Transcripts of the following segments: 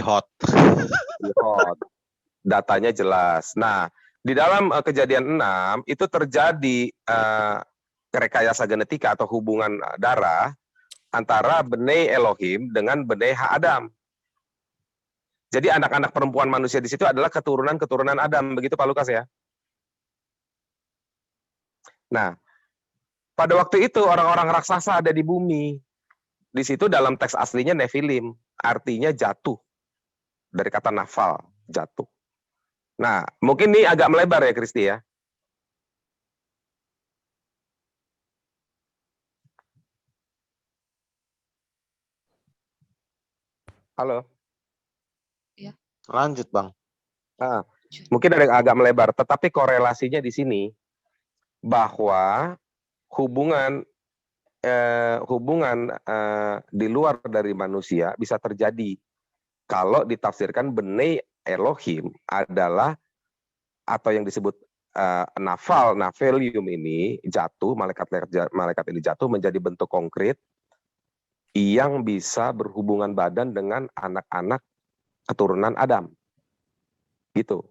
hot. Datanya jelas. Nah, di dalam kejadian 6 itu terjadi rekayasa genetika atau hubungan darah antara Benei Elohim dengan Benei Ha-Adam. Jadi anak-anak perempuan manusia di situ adalah keturunan-keturunan Adam, begitu Pak Lukas ya? Nah, pada waktu itu orang-orang raksasa ada di bumi. Di situ dalam teks aslinya Nephilim, artinya jatuh. Dari kata nafal, jatuh. Nah, mungkin ini agak melebar ya Kristi ya. Halo. Ya. Lanjut Bang. Nah, mungkin ada agak melebar, tetapi korelasinya di sini bahwa hubungan di luar dari manusia bisa terjadi kalau ditafsirkan Benei Elohim adalah atau yang disebut Nafelium ini jatuh, malaikat ini jatuh menjadi bentuk konkret yang bisa berhubungan badan dengan anak-anak keturunan Adam. Gitu.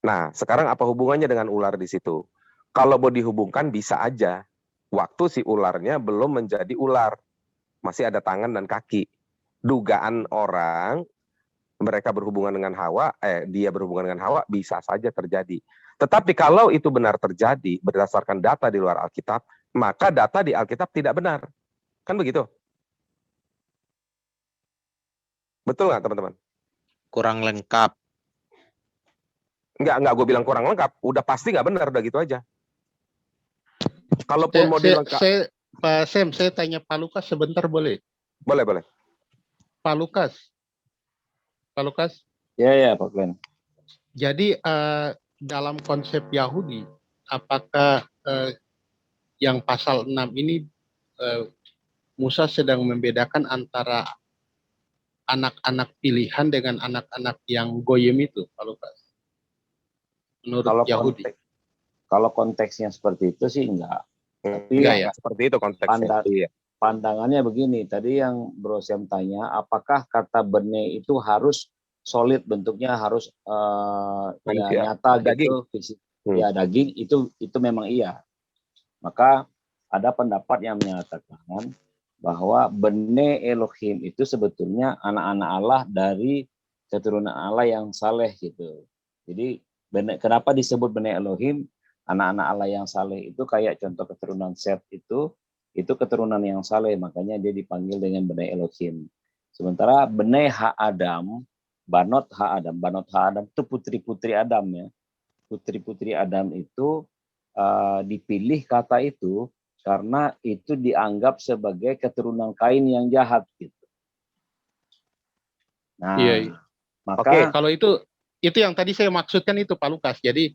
Nah, sekarang apa hubungannya dengan ular di situ? Kalau mau dihubungkan bisa aja. Waktu si ularnya belum menjadi ular. Masih ada tangan dan kaki. Dugaan orang mereka berhubungan dengan Hawa, dia berhubungan dengan Hawa bisa saja terjadi. Tetapi kalau itu benar terjadi berdasarkan data di luar Alkitab, maka data di Alkitab tidak benar. Kan begitu? Betul nggak teman-teman? Kurang lengkap. Enggak gue bilang kurang lengkap. Udah pasti nggak benar, udah gitu aja. Kalaupun mau dilengkap. Pak Sam, saya tanya Pak Lukas sebentar boleh? Boleh. Pak Lukas. Ya Pak Glenn. Jadi dalam konsep Yahudi, apakah yang pasal 6 ini Musa sedang membedakan antara anak-anak pilihan dengan anak-anak yang goyim itu, Pak Lukas? Menurut kalau Yahudi. Kalau konteksnya seperti itu sih enggak. Tapi enggak ya, seperti itu konteksnya. Pandangannya begini, tadi yang Bro Sam tanya, apakah kata bene itu harus solid bentuknya, harus nyata gitu, fisik. Ya daging itu memang iya. Maka ada pendapat yang menyatakan bahwa Bene Elohim itu sebetulnya anak-anak Allah dari keturunan Allah yang saleh gitu. Jadi kenapa disebut Bene Elohim? Anak-anak Allah yang saleh itu kayak contoh keturunan Set itu keturunan yang saleh, makanya dia dipanggil dengan Bene Elohim. Sementara Bene Ha-Adam, Banot Ha-Adam itu putri-putri Adam ya. Putri-putri Adam itu dipilih kata itu karena itu dianggap sebagai keturunan Kain yang jahat gitu. Nah, iya. Maka kalau itu yang tadi saya maksudkan itu Pak Lukas. Jadi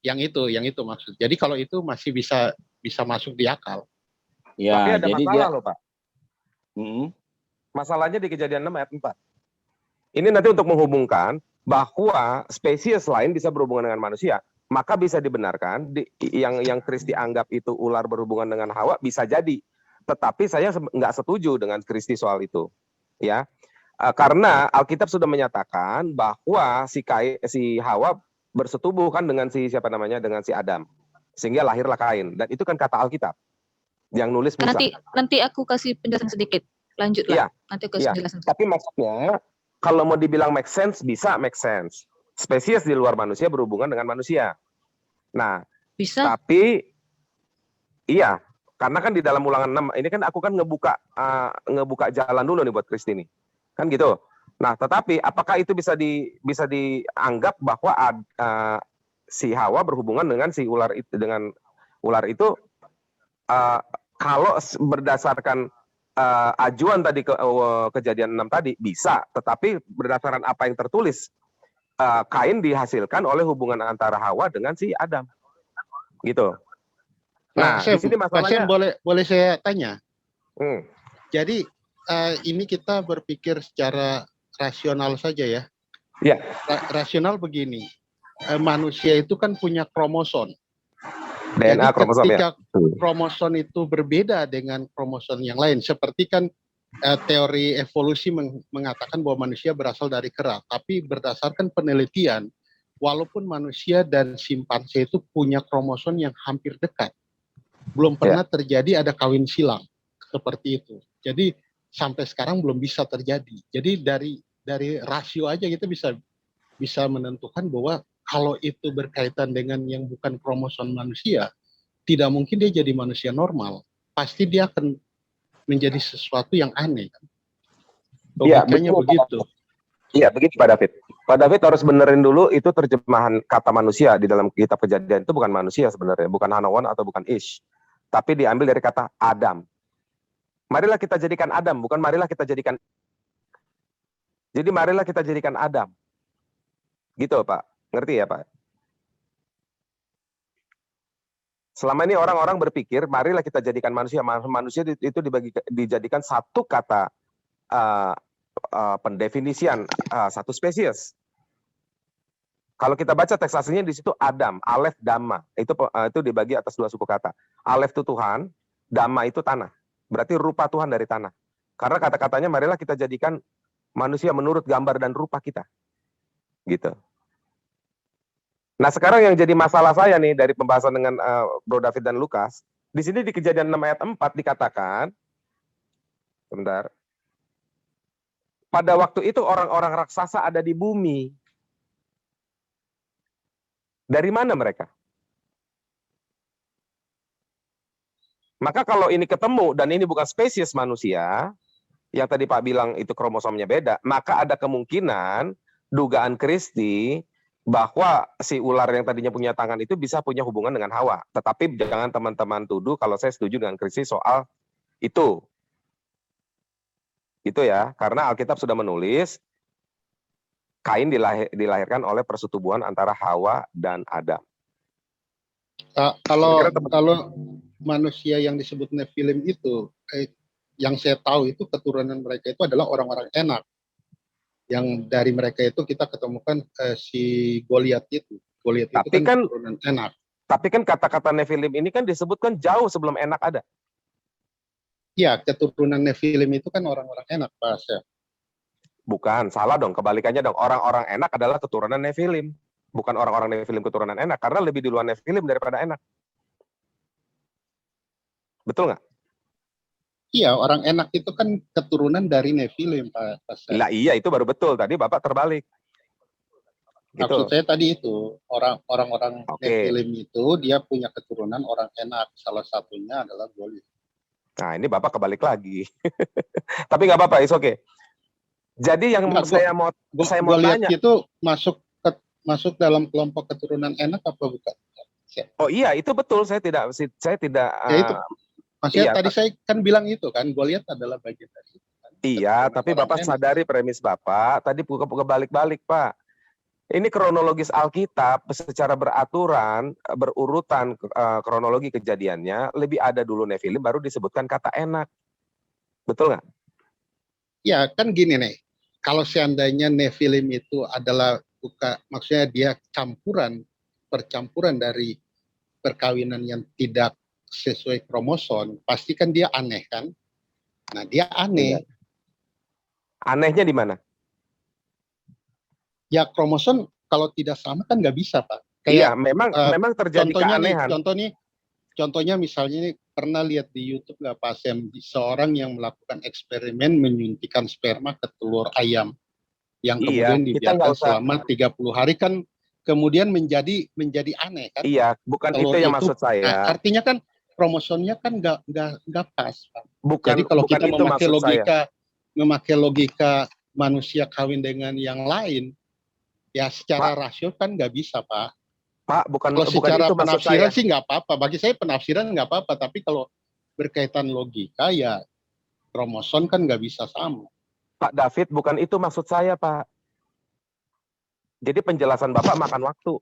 yang itu maksud. Jadi kalau itu masih bisa masuk di akal. Ya, tapi ada jadi masalah loh Pak. Masalahnya di Kejadian 6 ayat 4. Ini nanti untuk menghubungkan bahwa spesies lain bisa berhubungan dengan manusia. Maka bisa dibenarkan yang Kristi anggap itu ular berhubungan dengan Hawa bisa jadi. Tetapi saya nggak setuju dengan Kristi soal itu. Ya. Karena Alkitab sudah menyatakan bahwa si Hawa bersetubuh kan dengan dengan si Adam. Sehingga lahirlah Kain. Dan itu kan kata Alkitab. Yang nulis Musa. Nanti aku kasih penjelasan sedikit. Lanjutlah. Nanti aku kasih penjelasan. Tapi maksudnya kalau mau dibilang make sense, bisa make sense. Spesies di luar manusia berhubungan dengan manusia. Nah, bisa. Tapi iya, karena kan di dalam Ulangan 6 ini kan aku kan ngebuka jalan dulu nih buat Kristi nih. Kan gitu. Nah, tetapi apakah itu bisa dianggap bahwa si Hawa berhubungan dengan si ular itu itu kalau berdasarkan ajuan tadi Kejadian 6 tadi bisa, tetapi berdasarkan apa yang tertulis Kain dihasilkan oleh hubungan antara Hawa dengan si Adam. Gitu. Nah, di sini masalahnya boleh saya tanya? Jadi ini kita berpikir secara rasional saja ya. Iya. Rasional begini. Manusia itu kan punya kromosom. DNA jadi kromosom ketika ya. kromosom itu berbeda dengan kromosom yang lain, seperti kan teori evolusi mengatakan bahwa manusia berasal dari kera, tapi berdasarkan penelitian, walaupun manusia dan simpanse itu punya kromosom yang hampir dekat, belum pernah terjadi ada kawin silang seperti itu. Jadi sampai sekarang belum bisa terjadi. Jadi dari rasio aja kita bisa menentukan bahwa kalau itu berkaitan dengan yang bukan kromosom manusia, tidak mungkin dia jadi manusia normal. Pasti dia akan menjadi sesuatu yang aneh. Logikanya begitu. Iya, begini Pak David. Pak David harus benerin dulu itu terjemahan kata manusia di dalam kitab Kejadian itu bukan manusia sebenarnya, bukan Hanawan atau bukan Ish. Tapi diambil dari kata Adam. Marilah kita jadikan Adam, bukan marilah kita jadikan. Jadi marilah kita jadikan Adam. Gitu Pak. Ngerti ya Pak? Selama ini orang-orang berpikir, marilah kita jadikan manusia. Manusia itu dijadikan satu kata pendefinisian satu spesies. Kalau kita baca teks aslinya di situ Adam, Alef, Dhamma. Itu dibagi atas dua suku kata. Alef itu Tuhan, Dhamma itu tanah. Berarti rupa Tuhan dari tanah. Karena kata-katanya marilah kita jadikan manusia menurut gambar dan rupa kita. Gitu. Nah sekarang yang jadi masalah saya nih dari pembahasan dengan Bro David dan Lukas, di sini di Kejadian 6 ayat 4 dikatakan, sebentar, pada waktu itu orang-orang raksasa ada di bumi. Dari mana mereka? Maka kalau ini ketemu dan ini bukan spesies manusia, yang tadi Pak bilang itu kromosomnya beda, maka ada kemungkinan dugaan Kristi bahwa si ular yang tadinya punya tangan itu bisa punya hubungan dengan Hawa. Tetapi jangan teman-teman tuduh kalau saya setuju dengan Kristi soal itu. Itu ya, karena Alkitab sudah menulis Kain dilahirkan oleh persetubuhan antara Hawa dan Adam. Kalau manusia yang disebut Nephilim itu, yang saya tahu itu keturunan mereka itu adalah orang-orang Enak. Yang dari mereka itu kita ketemukan si Goliat itu. Goliat itu kan keturunan Enak. Tapi kan kata-kata Nephilim ini kan disebutkan jauh sebelum Enak ada. Ya, keturunan Nephilim itu kan orang-orang Enak, Pak. Bukan, salah dong. Kebalikannya dong. Orang-orang Enak adalah keturunan Nephilim. Bukan orang-orang Nephilim keturunan Enak. Karena lebih duluan Nephilim daripada Enak. Betul nggak? Iya, orang Enak itu kan keturunan dari Nephilim, Pak. Lah iya, itu baru betul. Tadi Bapak terbalik. Gitu. Maksud saya tadi itu, orang-orang Nephilim itu dia punya keturunan orang Enak. Salah satunya adalah Goliat. Nah, ini Bapak kebalik lagi. Tapi nggak apa-apa, it's okay. Jadi yang saya mau tanya itu masuk dalam kelompok keturunan Enak apa bukan? Oh iya, itu betul. Saya tidak ya itu. Maksudnya tadi saya kan bilang itu kan, Goliat adalah bagian dari itu. Kan? Iya, tapi Bapak sadari premis Bapak, tadi kebalik-balik Pak. Ini kronologis Alkitab secara beraturan, berurutan kronologi kejadiannya, lebih ada dulu Nephilim, baru disebutkan kata Enak. Betul nggak? Ya, kan gini nih, kalau seandainya Nephilim itu adalah, maksudnya dia percampuran dari perkawinan yang tidak sesuai kromosom, pasti kan dia aneh kan? Nah, dia aneh. Iya. Anehnya di mana? Ya kromosom kalau tidak sama kan nggak bisa Pak. Iya, memang terjadi keanehan. Contohnya misalnya ini pernah lihat di YouTube nggak Pak Sam, seorang yang melakukan eksperimen menyuntikkan sperma ke telur ayam yang kemudian dibiarkan selama 30 hari kan kemudian menjadi aneh kan? Iya, bukan telur itu yang maksud saya. Nah, artinya kan kromosomnya kan nggak pas Pak. Bukan, jadi kalau bukan kita itu memakai logika manusia kawin dengan yang lain, ya secara rasio kan nggak bisa Pak. Pak, bukan secara itu penafsiran sih nggak apa-apa. Bagi saya penafsiran nggak apa-apa. Tapi kalau berkaitan logika ya kromosom kan nggak bisa sama. Pak David, bukan itu maksud saya Pak. Jadi penjelasan Bapak makan waktu.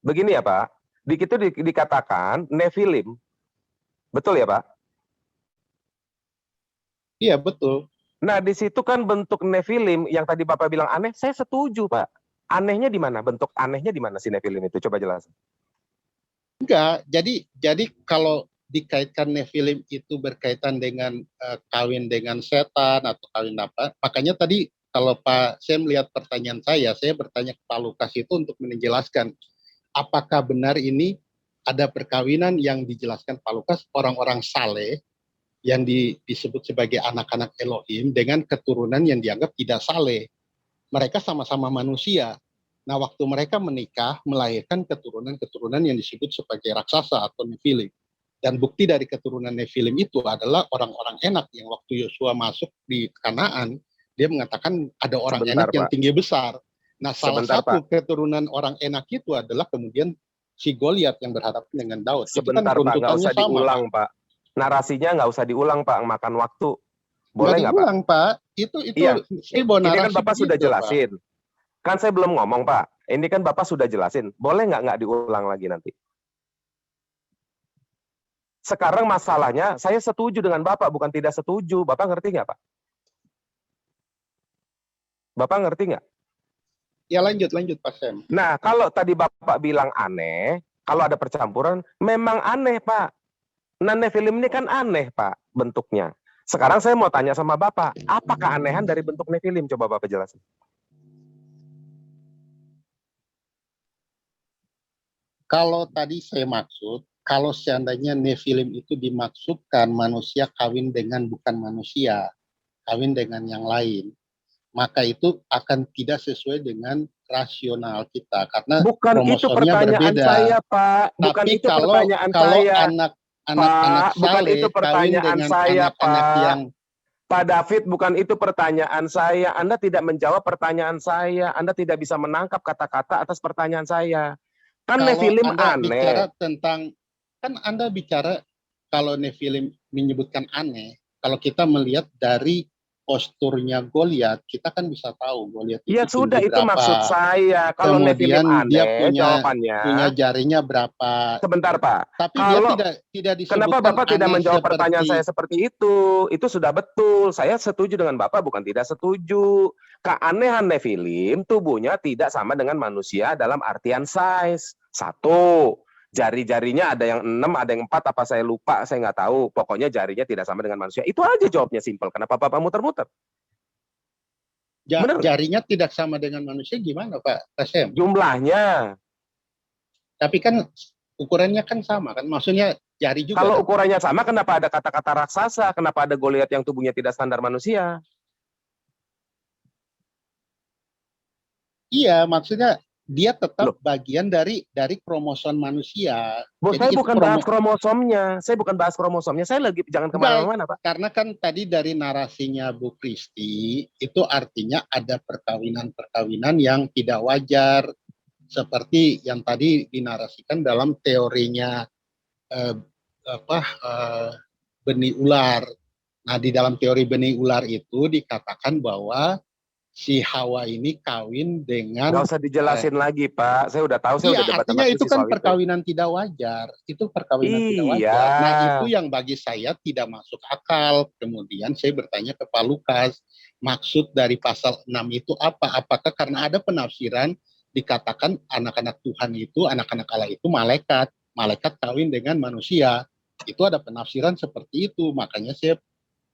Begini ya Pak. Di situ dikatakan Nephilim. Betul ya Pak? Iya betul. Nah di situ kan bentuk Nephilim yang tadi Bapak bilang aneh. Saya setuju Pak. Anehnya di mana? Bentuk anehnya di mana si Nephilim itu? Coba jelasin. Enggak, jadi kalau dikaitkan Nephilim itu berkaitan dengan kawin dengan setan atau kawin apa. Makanya tadi kalau Pak Sam lihat pertanyaan saya bertanya ke Pak Lukas itu untuk menjelaskan apakah benar ini ada perkawinan yang dijelaskan Pak Lukas orang-orang saleh yang disebut sebagai anak-anak Elohim dengan keturunan yang dianggap tidak saleh. Mereka sama-sama manusia. Nah, waktu mereka menikah, melahirkan keturunan-keturunan yang disebut sebagai raksasa atau Nephilim. Dan bukti dari keturunan Nephilim itu adalah orang-orang enak yang waktu Yosua masuk di Kanaan, dia mengatakan ada orang Sebentar, enak yang Pak. tinggi besar. Nah, salah Sebentar, satu keturunan orang enak itu adalah kemudian si Goliat yang berhadapan dengan Daud. Sebentar, itu kan Pak, nggak runtutannya usah sama, diulang, Pak. Pak. Narasinya nggak usah diulang, Pak, makan waktu. Nggak Boleh nggak, Pak? diulang, Pak. Itu Iya. Ini kan narasi Bapak sudah begitu, Pak. jelasin. Kan saya belum ngomong, Pak. Ini kan Bapak sudah jelasin. Boleh nggak diulang lagi nanti? Sekarang masalahnya, saya setuju dengan Bapak, bukan tidak setuju. Bapak ngerti nggak, Pak? Bapak ngerti nggak? Ya lanjut Pak Sam. Nah, kalau tadi Bapak bilang aneh, kalau ada percampuran, memang aneh, Pak. Nah, Nephilim ini kan aneh, Pak, bentuknya. Sekarang saya mau tanya sama Bapak, apa keanehan dari bentuk Nephilim? Coba Bapak jelasin. Kalau tadi saya maksud, kalau seandainya Nephilim itu dimaksudkan manusia kawin dengan bukan manusia, kawin dengan yang lain, maka itu akan tidak sesuai dengan rasional kita karena bukan itu kromosomnya pertanyaan berbeda. saya, Pak. Bukan Tapi itu pertanyaan kalau saya. anak-anak Pak, bukan saleh itu kawin pertanyaan dengan saya, anak-anak Pak. yang Pak David, bukan itu pertanyaan saya. Anda tidak menjawab pertanyaan saya. Anda tidak bisa menangkap kata-kata atas pertanyaan saya. Kan kalau Nephilim Anda aneh. bicara tentang, kan Anda bicara kalau Nephilim menyebutkan aneh, kalau kita melihat dari posturnya Goliat, kita kan bisa tahu Goliat itu Ya sudah, tinggi itu berapa. maksud saya. Kalau Nephilim Kemudian dia aneh, punya jawabannya. jarinya berapa. Sebentar, Pak. Tapi Kalau dia tidak disebutkan kenapa Bapak tidak aneh menjawab pertanyaan saya seperti seperti itu? Itu sudah betul. Saya setuju dengan Bapak, bukan tidak setuju. Keanehan Nephilim, tubuhnya tidak sama dengan manusia dalam artian size. Satu, jari-jarinya ada yang 6, ada yang 4, apa saya lupa, saya nggak tahu. Pokoknya jarinya tidak sama dengan manusia. Itu aja jawabnya simpel. Kenapa Bapak muter-muter? Bener nggak? jarinya tidak sama dengan manusia gimana Pak Kasem? Jumlahnya. Tapi kan ukurannya kan sama kan? Maksudnya jari juga. Kalau kan? ukurannya sama, kenapa ada kata-kata raksasa? Kenapa ada Goliat yang tubuhnya tidak standar manusia? Iya, maksudnya dia tetap Loh, bagian dari kromosom manusia. Bos, Jadi saya itu bukan bahas kromosomnya. Saya bukan bahas kromosomnya. Saya lagi jangan kemana-mana, Pak. karena kan tadi dari narasinya Bu Kristi itu artinya ada perkawinan-perkawinan yang tidak wajar seperti yang tadi dinarasikan dalam teorinya eh, benih ular. Nah, di dalam teori benih ular itu dikatakan bahwa si Hawa ini kawin dengan Nggak usah dijelasin lagi, Pak. Saya udah tahu, saya udah debat artinya sama itu Krisi kan soal itu. perkawinan tidak wajar. Itu perkawinan tidak Iya. wajar. Nah, itu yang bagi saya tidak masuk akal. Kemudian saya bertanya ke Pak Lukas, maksud dari pasal 6 itu apa? Apakah karena ada penafsiran dikatakan anak-anak Tuhan itu, anak-anak Allah itu malaikat. Malaikat kawin dengan manusia. Itu ada penafsiran seperti itu. Makanya saya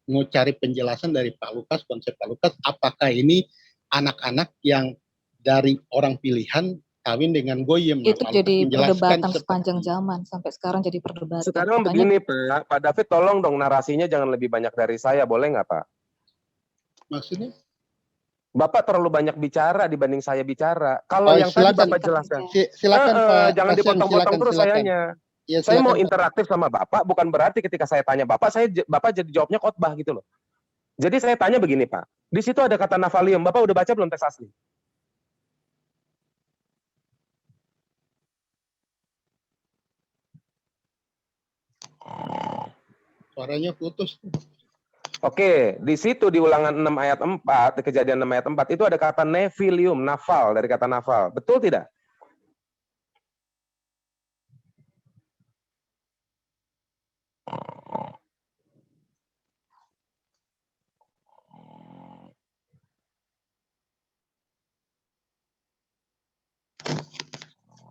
mau cari penjelasan dari Pak Lukas, konsep Pak Lukas, apakah ini anak-anak yang dari orang pilihan kawin dengan goyim. Itu jadi perdebatan sepanjang zaman sampai sekarang jadi perdebatan. Sekarang begini, Pak David, tolong dong narasinya jangan lebih banyak dari saya, boleh nggak, Pak? Maksudnya? Bapak terlalu banyak bicara dibanding saya bicara. Kalau yang tadi Bapak jelaskan, silakan Pak. jangan dipotong-potong terus sayanya. Ya, saya mau interaktif sama Bapak, bukan berarti ketika saya tanya Bapak jadi jawabnya khotbah gitu loh. Jadi saya tanya begini, Pak. Di situ ada kata nafalium. Bapak udah baca belum teks asli? Suaranya putus. Oke, di situ di Ulangan 6 ayat 4, di Kejadian 6 ayat 4 itu ada kata nefilium, nafal, dari kata nafal. Betul tidak?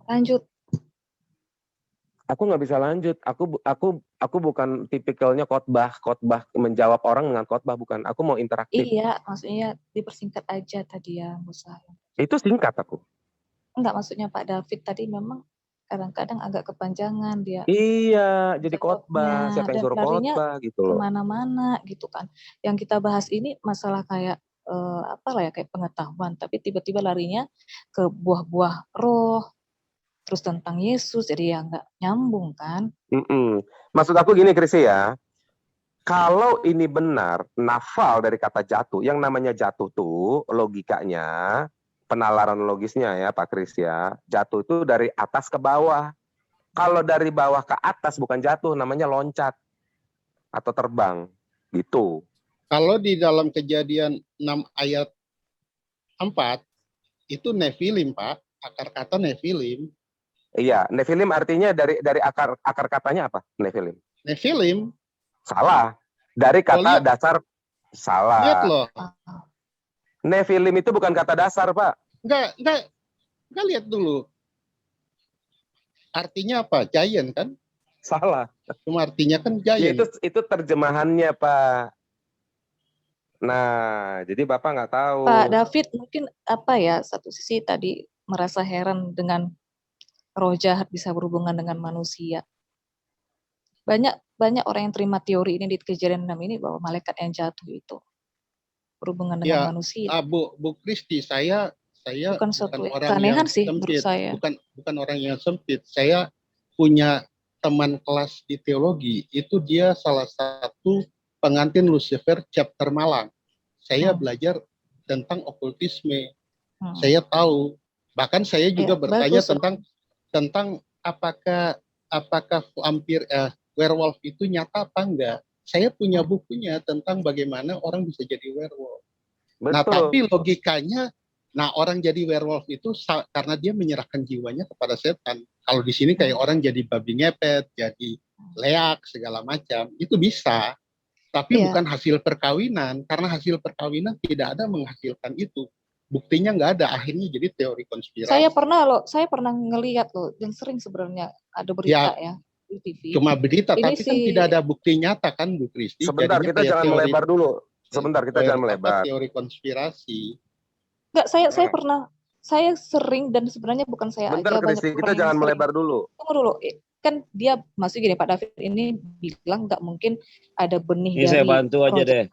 Lanjut. Aku nggak bisa lanjut. Aku bukan tipikalnya khotbah menjawab orang dengan khotbah, bukan. Aku mau interaktif. Iya, maksudnya dipersingkat aja tadi ya, Musa. Itu singkat aku. Enggak, maksudnya Pak David tadi memang kadang-kadang agak kepanjangan dia Iya, jadi khotbah. jawabnya Siapa yang dan suruh larinya khotbah gitu loh. kemana-mana gitu kan. Yang kita bahas ini masalah kayak apalah ya, kayak pengetahuan, tapi tiba-tiba larinya ke buah-buah roh, terus tentang Yesus, jadi ya nggak nyambung kan. Maksud aku gini, Krisi ya. Kalau ini benar, nafal dari kata jatuh, yang namanya jatuh tuh logikanya, penalaran logisnya ya Pak Kris ya, jatuh itu dari atas ke bawah. Kalau dari bawah ke atas bukan jatuh, namanya loncat atau terbang, gitu. Kalau di dalam Kejadian 6 ayat 4, itu Nefilim, Pak. Akar kata Nefilim. Iya, Nefilim artinya dari akar katanya apa? Nefilim. Nefilim. Salah. Dari kata dasar salah. Lihat loh. Nefilim itu bukan kata dasar, Pak. Enggak lihat dulu. Artinya apa? Giant kan? Salah. Cuma artinya kan giant. Ya, itu terjemahannya, Pak. Nah, jadi Bapak nggak tahu. Pak David mungkin apa ya, satu sisi tadi merasa heran dengan roh jahat bisa berhubungan dengan manusia. Banyak orang yang terima teori ini di Kejadian 6 ini bahwa malaikat yang jatuh itu berhubungan dengan manusia. Bu Kristi, saya bukan suatu orang keanehan yang sih sempit. menurut saya. Bukan orang yang sempit. Saya punya teman kelas di teologi, itu dia salah satu pengantin Lucifer chapter Malang. Saya belajar tentang okultisme. Saya tahu. Bahkan saya juga bertanya tentang apakah vampir werewolf itu nyata apa enggak. Saya punya bukunya tentang bagaimana orang bisa jadi werewolf. Betul. Nah, tapi logikanya, orang jadi werewolf itu karena dia menyerahkan jiwanya kepada setan. Kalau di sini kayak orang jadi babi ngepet, jadi leak, segala macam, itu bisa. Tapi bukan hasil perkawinan, karena hasil perkawinan tidak ada menghasilkan itu. Buktinya nggak ada, akhirnya jadi teori konspirasi. Saya pernah ngelihat loh, dan sering sebenarnya ada berita ya di TV. Cuma berita, ini tapi kan tidak ada bukti nyata kan, Bu Kristi. Sebentar, kita jangan melebar dulu. Sebentar, kita jangan melebar. Teori konspirasi. Enggak, saya sering, dan sebenarnya bukan saya aja. Bentar, Kristi, kita jangan melebar dulu. Tunggu dulu. Kan dia masih gini, Pak David ini bilang nggak mungkin ada benih ini dari saya bantu aja deh.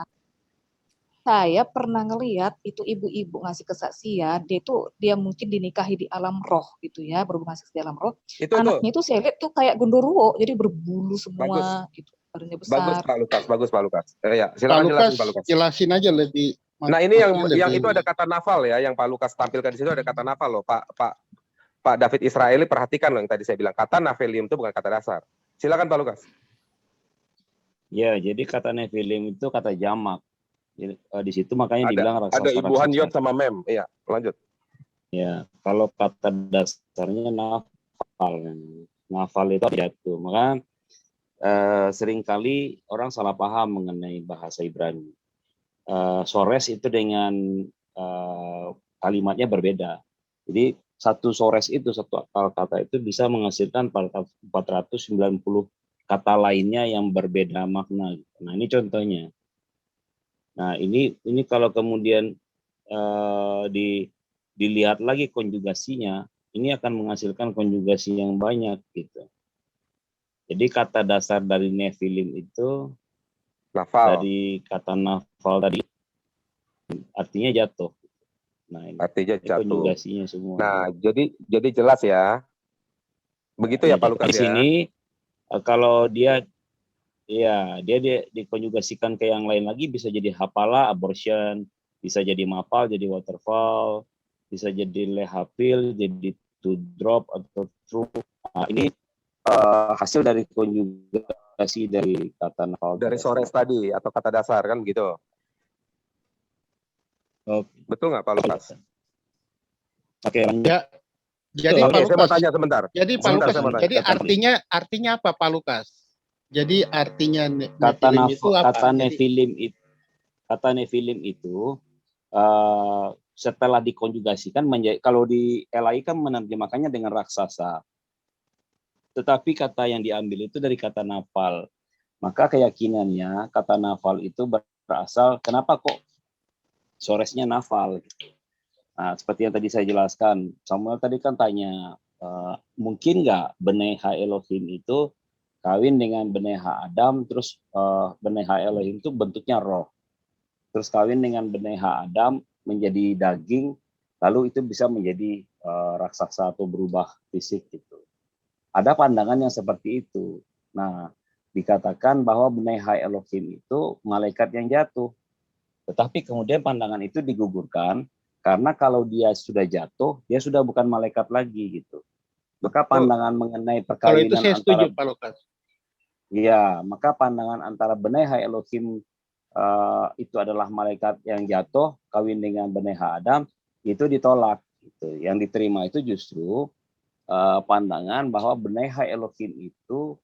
Saya pernah ngelihat itu ibu-ibu ngasih kesaksian, dia mungkin dinikahi di alam roh gitu ya, berhubungan seks di alam roh. Anaknya itu saya lihat tuh kayak genderuwo, jadi berbulu semua gitu. Badannya besar. Bagus Pak Lukas. Ya, silakan jelasin Pak Lukas. Jelasin aja lebih. Nah, ini yang itu ada kata nafal ya, yang Pak Lukas tampilkan di situ ada kata nafal loh, Pak David Israeli, perhatikan loh yang tadi saya bilang, kata Nefilim itu bukan kata dasar. Silakan Pak Lukas. Ya, jadi kata Nefilim itu kata jamak. Jadi, di situ makanya dibilang raksasa. Ada ibuhan Yod sama Mem. Iya, lanjut. Ya, kalau kata dasarnya nafal. Nafal itu jatuh. Maka seringkali orang salah paham mengenai bahasa Ibrani. Sores itu dengan kalimatnya berbeda. Jadi satu sores itu, satu akal kata itu bisa menghasilkan 490 kata lainnya yang berbeda makna. Nah, ini contohnya. Nah, ini kalau kemudian dilihat lagi konjugasinya, ini akan menghasilkan konjugasi yang banyak gitu. Jadi kata dasar dari Nefilim itu nafal. Dari kata nafal tadi artinya jatuh. Nah, ini artinya jatuh. Konjugasinya semua. Nah, jadi jelas ya. Begitu ya Pak Lukas ya. Di sini kalau dia dikonjugasikan ke yang lain lagi, bisa jadi hafala, abortion, bisa jadi mapal, jadi waterfall, bisa jadi lehapil, jadi to drop atau true. Nah, ini hasil dari konjugasi dari kata nafal. Dari sores tadi atau kata dasar kan gitu. Betul nggak Pak Lukas? Oke, ya. Jadi Pak Lukas, saya mau tanya sebentar. Jadi Pak Lukas, jadi artinya apa Pak Lukas? Jadi artinya kata itu apa? Kata Nefilim itu setelah dikonjugasikan menjadi, kalau di LAI kan menerjemahkannya dengan raksasa. tetapi kata yang diambil itu dari kata nafal. Maka keyakinannya kata nafal itu berasal, kenapa kok Soresnya nafal? Nah, seperti yang tadi saya jelaskan, Samuel tadi kan tanya, mungkin nggak Beneha Elohim itu kawin dengan Beneha Adam, terus Beneha Elohim itu bentuknya roh. Terus kawin dengan Beneha Adam menjadi daging, lalu itu bisa menjadi raksasa atau berubah fisik gitu. Ada pandangan yang seperti itu. Nah, dikatakan bahwa Beneha Elohim itu malaikat yang jatuh. Tetapi kemudian pandangan itu digugurkan karena kalau dia sudah jatuh, dia sudah bukan malaikat lagi gitu. Maka pandangan mengenai Kalau itu perkawinan saya setuju, Pak Lukas. Ya, maka pandangan antara Beneha Elohim itu adalah malaikat yang jatuh kawin dengan Beneha Adam itu ditolak. Gitu. Yang diterima itu justru pandangan bahwa Beneha Elohim itu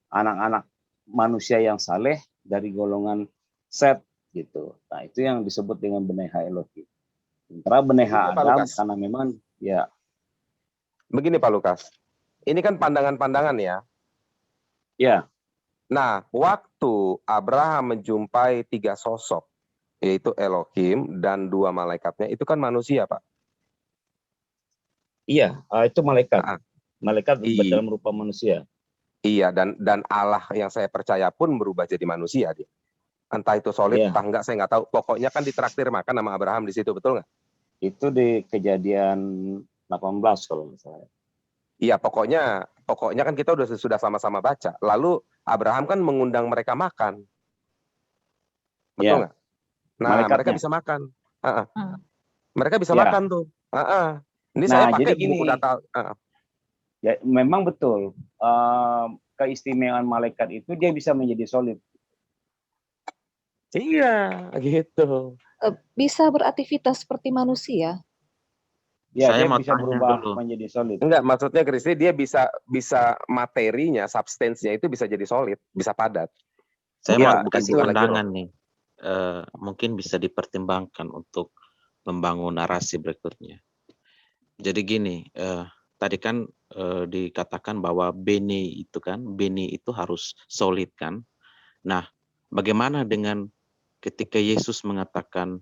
anak-anak manusia yang saleh dari golongan Set gitu. Nah, itu yang disebut dengan Beneha Elohim. Sementara Beneha Adam karena memang ya. Begini Pak Lukas, ini kan pandangan-pandangan ya. Ya. Nah, waktu Abraham menjumpai 3 sosok, yaitu Elohim dan 2 malaikatnya, itu kan manusia, Pak. Iya, itu malaikat. Malaikat dalam rupa manusia. Iya, dan Allah yang saya percaya pun berubah jadi manusia dia. Entah itu solid, entah enggak, saya nggak tahu. Pokoknya kan ditraktir makan sama Abraham di situ, betul nggak? Itu di Kejadian 18 kalau nggak salah. Iya, pokoknya kan kita sudah sama-sama baca. Lalu Abraham kan mengundang mereka makan, betul nggak? Nah, mereka bisa makan. Mereka bisa makan tuh. Ini saya pakai buku data. Ya, memang betul. Keistimewaan malaikat itu dia bisa menjadi solid. Iya, gitu. Bisa beraktivitas seperti manusia. Ya, dia bisa berubah menjadi solid. Enggak, maksudnya Kristi dia bisa materinya, substansinya itu bisa jadi solid, bisa padat. Saya mau kasih pandangan nih. Mungkin bisa dipertimbangkan untuk membangun narasi berikutnya. Jadi gini, tadi kan dikatakan bahwa Beni itu harus solid kan. Nah, bagaimana dengan ketika Yesus mengatakan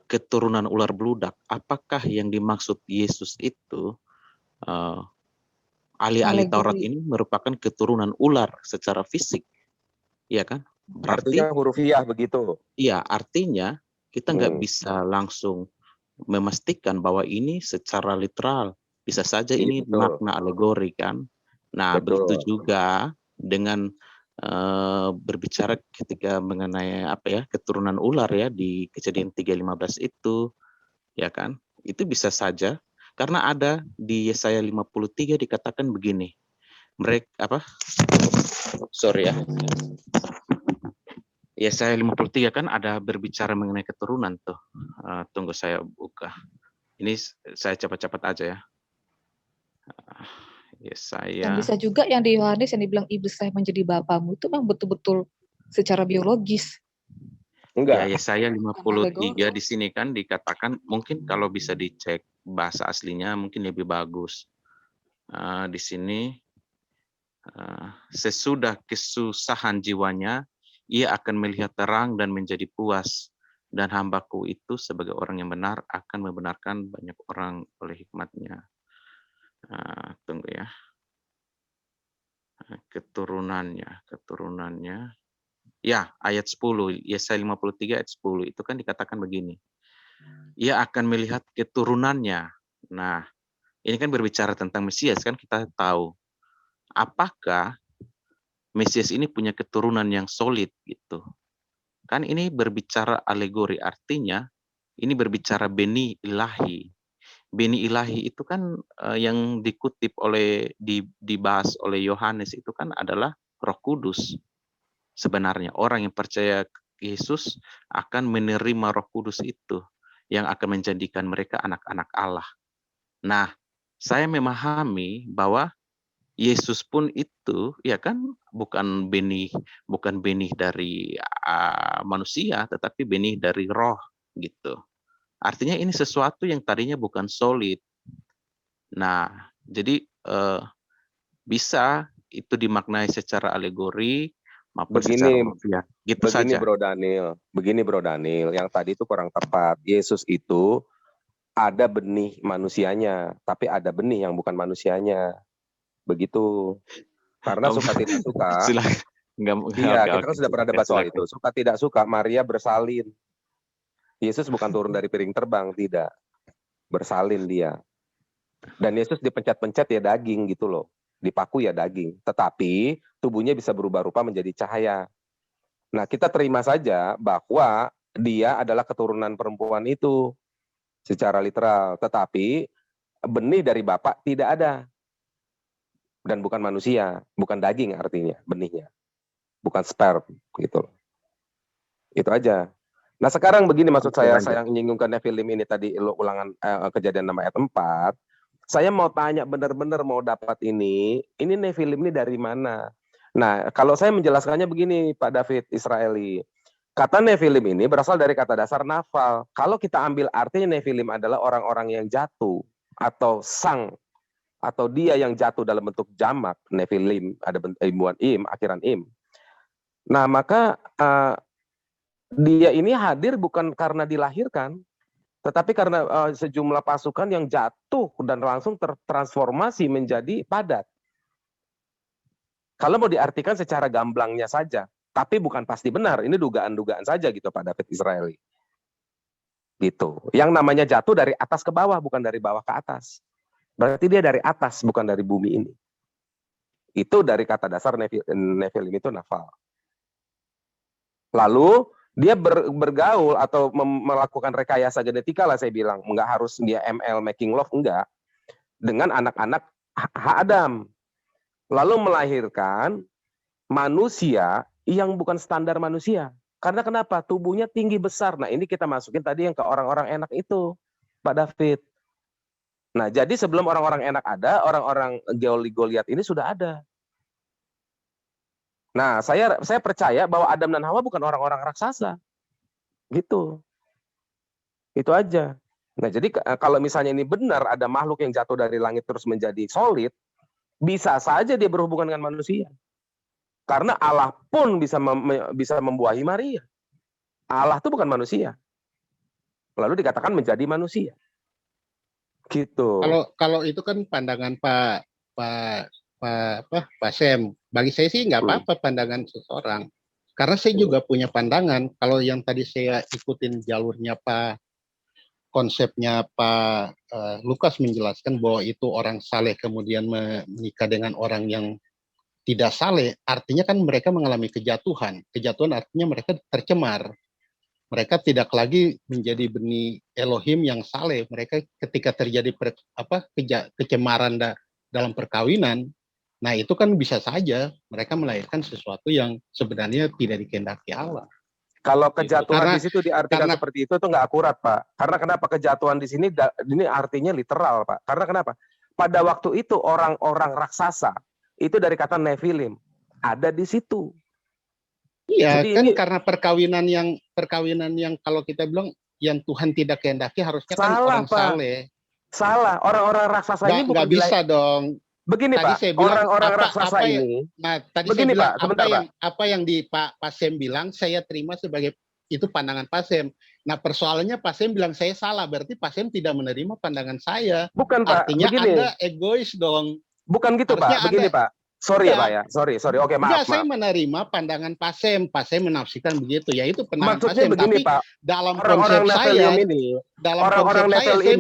keturunan ular beludak, apakah yang dimaksud Yesus itu ahli Taurat ini merupakan keturunan ular secara fisik, ya kan? Berarti artinya hurufiah begitu. Iya, artinya kita nggak bisa langsung memastikan bahwa ini secara literal. Bisa saja ini makna alegori kan. Nah, begitu juga dengan berbicara ketika mengenai keturunan ular ya di Kejadian 3:15 itu, ya kan? Itu bisa saja karena ada di Yesaya 53 dikatakan begini. Yesaya 53 kan ada berbicara mengenai keturunan tuh. Tunggu saya buka. Ini saya cepat-cepat aja ya. Yesaya. Dan bisa juga yang di Yohanes yang dibilang iblis saya menjadi bapamu itu memang betul-betul secara biologis. Enggak. Ya, Yesaya 53 di sini kan dikatakan, mungkin kalau bisa dicek bahasa aslinya mungkin lebih bagus. Di sini sesudah kesusahan jiwanya ia akan melihat terang dan menjadi puas, dan hambaku itu sebagai orang yang benar akan membenarkan banyak orang oleh hikmatnya. Tunggu ya. Keturunannya. Ya, ayat 10, Yesaya 53 ayat 10 itu kan dikatakan begini. Ia akan melihat keturunannya. Nah, ini kan berbicara tentang Mesias kan, kita tahu. Apakah Mesias ini punya keturunan yang solid gitu? Kan ini berbicara alegori, artinya ini berbicara beni ilahi. Beni ilahi itu kan yang dikutip dibahas oleh Yohanes itu kan adalah Roh Kudus. Sebenarnya orang yang percaya Yesus akan menerima Roh Kudus itu yang akan menjadikan mereka anak-anak Allah. Nah, saya memahami bahwa Yesus pun itu ya kan bukan benih dari manusia, tetapi benih dari roh gitu. Artinya ini sesuatu yang tadinya bukan solid. Nah, jadi bisa itu dimaknai secara alegori maupun secara harfiah. Gitu Begini saja. Bro Daniel, yang tadi itu kurang tepat. Yesus itu ada benih manusianya, tapi ada benih yang bukan manusianya. Begitu. Karena suka tidak suka. Silakan. Iya, kita kan sudah pernah debat soal itu. Suka tidak suka, Maria bersalin. Yesus bukan turun dari piring terbang, tidak. Bersalin dia. Dan Yesus dipencet-pencet ya daging gitu loh. Dipaku ya daging. Tetapi tubuhnya bisa berubah rupa menjadi cahaya. Nah, kita terima saja bahwa dia adalah keturunan perempuan itu secara literal. Tetapi benih dari Bapak tidak ada. Dan bukan manusia, bukan daging artinya benihnya. Bukan sperm gitu. Itu aja. Nah, sekarang begini maksud saya menyinggungkan Nefilim ini tadi ulangan kejadian 6 ayat 4. Saya mau tanya benar-benar mau dapat ini Nefilim ini dari mana? Nah, kalau saya menjelaskannya begini Pak David Israeli. Kata Nefilim ini berasal dari kata dasar nafal. Kalau kita ambil artinya Nefilim adalah orang-orang yang jatuh atau sang atau dia yang jatuh dalam bentuk jamak Nefilim, ada imbuhan im, akhiran im. Nah, maka dia ini hadir bukan karena dilahirkan, tetapi karena sejumlah pasukan yang jatuh dan langsung tertransformasi menjadi padat. Kalau mau diartikan secara gamblangnya saja, tapi bukan pasti benar. Ini dugaan-dugaan saja gitu Pak David Israeli. Gitu. Yang namanya jatuh dari atas ke bawah, bukan dari bawah ke atas. Berarti dia dari atas, bukan dari bumi ini. Itu dari kata dasar Nefilim itu nafal. Lalu dia bergaul atau melakukan rekayasa genetika lah saya bilang. Enggak harus dia ML making love, enggak. Dengan anak-anak Adam. Lalu melahirkan manusia yang bukan standar manusia. Karena kenapa? Tubuhnya tinggi besar. Nah ini kita masukin tadi yang ke orang-orang enak itu, Pak David. Nah jadi sebelum orang-orang enak ada, orang-orang Goliat ini sudah ada. Nah, saya percaya bahwa Adam dan Hawa bukan orang-orang raksasa. Gitu. Itu aja. Nah, jadi kalau misalnya ini benar ada makhluk yang jatuh dari langit terus menjadi solid, bisa saja dia berhubungan dengan manusia. Karena Allah pun bisa membuahi Maria. Allah itu bukan manusia. Lalu dikatakan menjadi manusia. Gitu. Kalau itu kan pandangan Pak Sem. Bagi saya sih nggak apa-apa pandangan seseorang. Karena saya juga punya pandangan. Kalau yang tadi saya ikutin jalurnya konsepnya Pak Lukas menjelaskan bahwa itu orang saleh kemudian menikah dengan orang yang tidak saleh, artinya kan mereka mengalami kejatuhan. Kejatuhan artinya mereka tercemar. Mereka tidak lagi menjadi benih Elohim yang saleh. Mereka ketika terjadi kecemaran dalam perkawinan, nah itu kan bisa saja mereka melahirkan sesuatu yang sebenarnya tidak dikehendaki Allah. Kalau kejatuhan di situ diartikan seperti itu nggak akurat, Pak. Karena kenapa kejatuhan di sini ini artinya literal, Pak. Karena kenapa? Pada waktu itu orang-orang raksasa itu dari kata Nefilim ada di situ. Iya, jadi kan karena perkawinan yang kalau kita bilang yang Tuhan tidak kehendaki harusnya salah, kan orang Pak. Saleh. Salah, orang-orang raksasa ini bukan bisa dong. Begini tadi Pak, orang-orang raksasa ini. Nah, tadi begini, saya bilang Pak, apa yang di Pak Sem bilang saya terima sebagai itu pandangan Pak Sem. Nah, persoalannya Pak Sem bilang saya salah, berarti Pak Sem tidak menerima pandangan saya. Bukan Pak, artinya begini. Anda egois dong. Bukan gitu harusnya Pak, begini Pak. Sorry ya Pak ya, sorry. Oke, maaf. Saya menerima pandangan Pak Sem menafsirkan begitu, ya itu pandangan Pak Sem. Begini, tapi Pak. dalam konsep saya, saya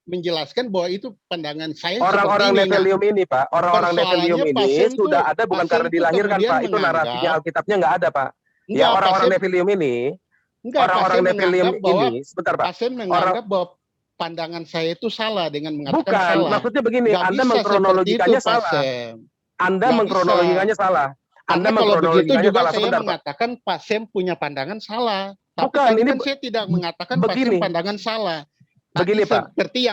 menjelaskan bahwa itu pandangan saya. Orang-orang Nephilim ini, Pak. Orang-orang Nephilim ini sudah ada bukan karena dilahirkan, Pak. Itu narasinya Alkitabnya nggak ada, Pak. Ya orang-orang Nephilim ini, orang-orang Nephilim ini, sebentar Pak. Pak Sem menganggap bahwa pandangan saya itu salah dengan mengatakan bukan, salah. Maksudnya begini, Anda mengkronologikannya salah. Anda mengkronologikannya salah. Anda mengkronologikannya salah. Saya mengatakan Pak Sem punya pandangan salah. Tapi bukan, ini kan saya tidak mengatakan Pak Sem pandangan salah. Begini Pak. Seperti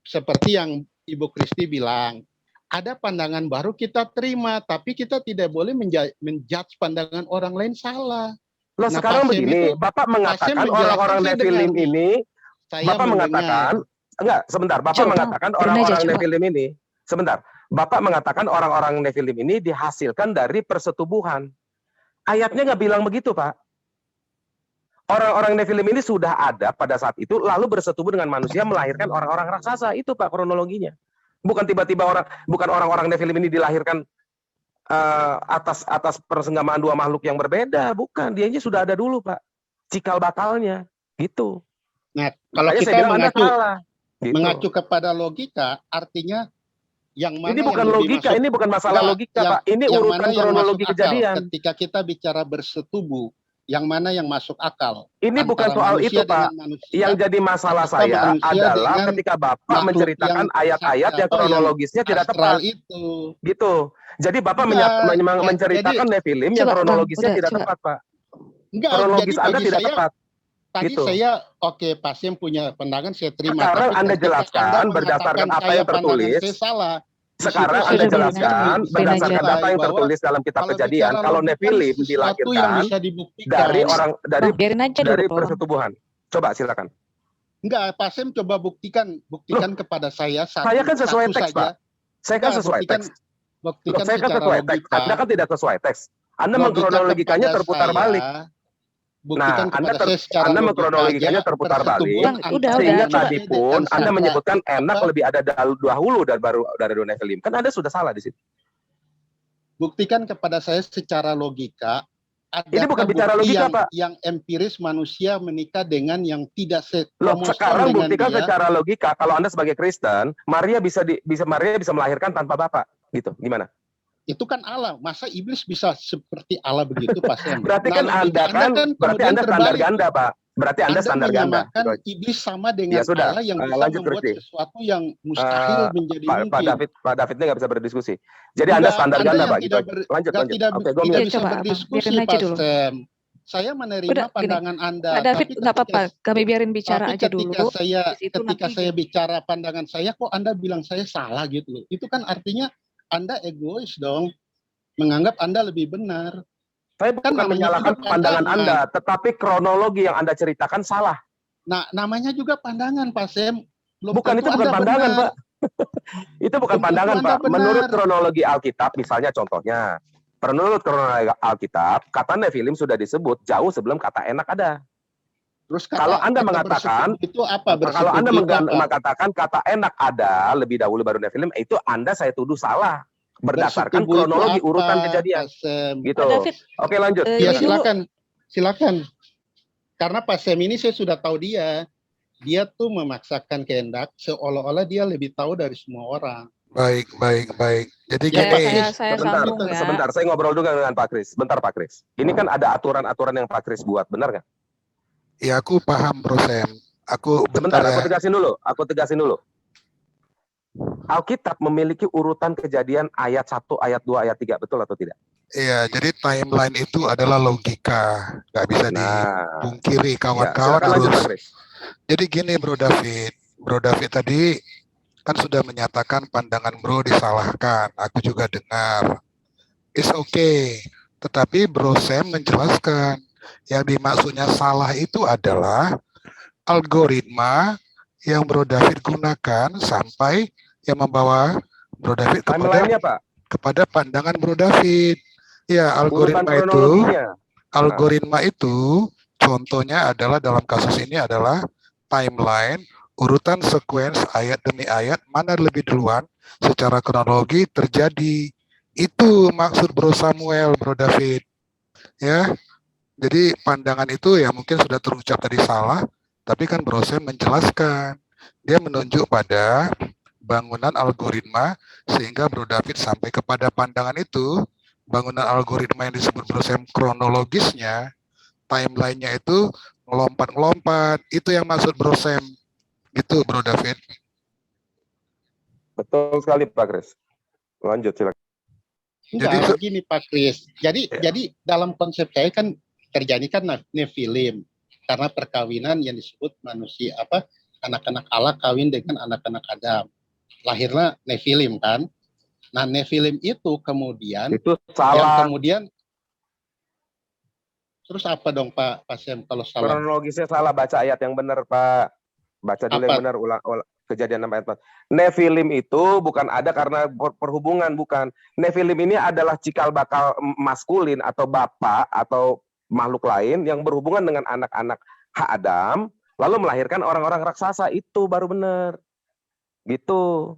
seperti yang Ibu Kristi bilang, ada pandangan baru kita terima, tapi kita tidak boleh menjudge pandangan orang lain salah. Loh, sekarang begini, Bapak mengatakan orang-orang Nephilim ini, Bapak mengatakan, enggak, sebentar, Bapak mengatakan orang-orang Nephilim ini, sebentar, Bapak mengatakan orang-orang Nephilim ini dihasilkan dari persetubuhan. Ayatnya nggak bilang begitu, Pak. Orang-orang Nephilim ini sudah ada pada saat itu, lalu bersetubuh dengan manusia melahirkan orang-orang raksasa. Itu Pak kronologinya. Bukan tiba-tiba bukan orang-orang Nephilim ini dilahirkan atas persenggamaan dua makhluk yang berbeda. Bukan, dianya sudah ada dulu Pak. Cikal bakalnya, gitu. Nah, kalau Makanya kita mengacu kepada logika, artinya yang mana ini bukan logika, ini bukan masalah logika, Pak. Ini urutan kronologi kejadian. Ketika kita bicara bersetubuh, yang mana yang masuk akal? Ini bukan soal itu, Pak. Yang jadi masalah saya adalah ketika Bapak menceritakan ayat-ayat yang kronologisnya tidak tepat. Gitu. Jadi Bapak menceritakan Nephilim yang kronologisnya tidak tepat, Pak. Kronologis Anda tidak tepat. Tadi gitu. Saya pasien punya pandangan, saya terima. Sekarang Anda jelaskan berdasarkan apa yang tertulis. Sekarang Anda jelaskan berdasarkan data yang tertulis dalam kitab Kejadian kalau Nephilim dilahirkan dari persetubuhan. Coba silakan. Enggak, Pak Sem coba buktikan kepada saya. Saya kan sesuai teks, Pak. Saya kan sesuai teks. Saya kan sesuai teks. Anda kan tidak sesuai teks. Anda mengkronologikannya terputar balik. Nah, Anda mengkronologikannya terputar balik, sehingga tadi pun Anda menyebutkan enak lebih ada dahulu dari Nephilim. Kan Anda sudah salah di situ. Buktikan kepada saya secara logika. Ini bukan bicara logika, Pak. Yang empiris manusia menikah dengan yang tidak sekarang buktikan secara logika. Kalau Anda sebagai Kristen, Maria bisa melahirkan tanpa bapak, gitu. Gimana? Itu kan Allah, masa iblis bisa seperti Allah begitu Pak Sem? Berarti kan berarti Anda standar ganda, Pak. Berarti Anda standar ganda. Iblis sama dengan Allah yang bisa membuat sesuatu yang mustahil menjadi mungkin. Pak David ini nggak bisa berdiskusi. Jadi Anda standar ganda, Pak. Lanjut. Oke, tidak bisa berdiskusi, Pak Sem. Saya menerima pandangan Anda. Pak David, nggak apa-apa, kami biarin bicara aja dulu. Ketika saya bicara pandangan saya, kok Anda bilang saya salah gitu loh. Itu kan artinya Anda egois dong, menganggap Anda lebih benar. Saya bukan menyalahkan pandangan Anda, tetapi kronologi yang Anda ceritakan salah. Nah, namanya juga pandangan, Pak Sem. Itu bukan pandangan, Pak. Itu bukan pandangan, Pak. Menurut kronologi Alkitab, misalnya contohnya, menurut kronologi Alkitab, kata Nephilim sudah disebut jauh sebelum kata enak ada. Terus kalau Anda mengatakan itu apa? Kalau Anda mengatakan kata enak ada lebih dahulu baru Nephilim, itu Anda saya tuduh salah berdasarkan kronologi urutan kejadian. Gitu. Oke, lanjut. Ya, silakan. Karena Pak Sem ini saya sudah tahu dia tuh memaksakan kehendak seolah-olah dia lebih tahu dari semua orang. Baik. Jadi sebentar, saya ngobrol dulu dengan Pak Kris. Bentar Pak Kris. Ini kan ada aturan-aturan yang Pak Kris buat, benar nggak? Ya, aku paham, Bro Sam. Sebentar, aku tegasin dulu. Alkitab memiliki urutan kejadian ayat 1, ayat 2, ayat 3, betul atau tidak? Iya, jadi timeline itu adalah logika. Nggak bisa dipungkiri, kawan-kawan harus. Jadi gini, Bro David. Bro David tadi kan sudah menyatakan pandangan Bro disalahkan. Aku juga dengar. It's okay. Tetapi Bro Sam menjelaskan yang dimaksudnya salah itu adalah algoritma yang Bro David gunakan sampai yang membawa Bro David kepada pandangan Bro David. Ya, algoritma itu contohnya adalah dalam kasus ini adalah timeline, urutan sequence ayat demi ayat, mana lebih duluan secara kronologi terjadi. Itu maksud Bro Samuel, Bro David. Ya. Jadi pandangan itu ya mungkin sudah terucap tadi salah, tapi kan Bro Sam menjelaskan. Dia menunjuk pada bangunan algoritma sehingga Bro David sampai kepada pandangan itu, bangunan algoritma yang disebut Bro Sam kronologisnya, timelinenya itu ngelompat-ngelompat. Itu yang maksud Bro Sam. Gitu Bro David. Betul sekali Pak Kris. Lanjut silakan. Jadi begini Pak Kris. Jadi dalam konsep saya kan terjadi kan Nephilim karena perkawinan yang disebut manusia anak-anak Allah kawin dengan anak-anak Adam, lahirnya Nephilim kan. Nah Nephilim itu kemudian itu salah. Kemudian terus apa dong Pak Sem kalau salah? Kronologisnya salah, baca ayat yang benar Pak. Baca dulu yang benar, Kejadian 6 ayat 4. Nephilim itu bukan ada karena perhubungan, bukan. Nephilim ini adalah cikal bakal maskulin atau bapak atau makhluk lain yang berhubungan dengan anak-anak Adam, lalu melahirkan orang-orang raksasa. Itu baru benar. Gitu.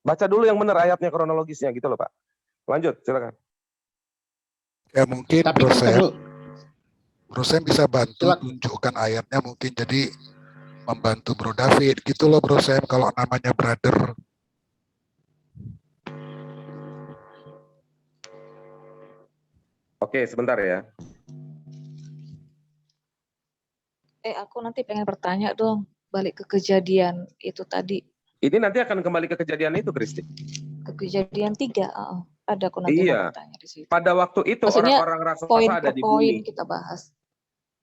Baca dulu yang benar ayatnya, kronologisnya gitu loh Pak. Lanjut, silakan. Ya mungkin Tapi kan Bro Sam bisa bantu tunjukkan ayatnya mungkin, jadi membantu Bro David gitu loh Bro Sam kalau namanya brother. Oke, sebentar ya. Aku nanti pengen bertanya dong, balik ke kejadian itu tadi. Ini nanti akan kembali ke kejadian itu, Kristi. Ke kejadian 3, ada aku nanti mau bertanya di situ. Pada waktu itu orang-orang raksasa ada di bumi. Poin kita bahas.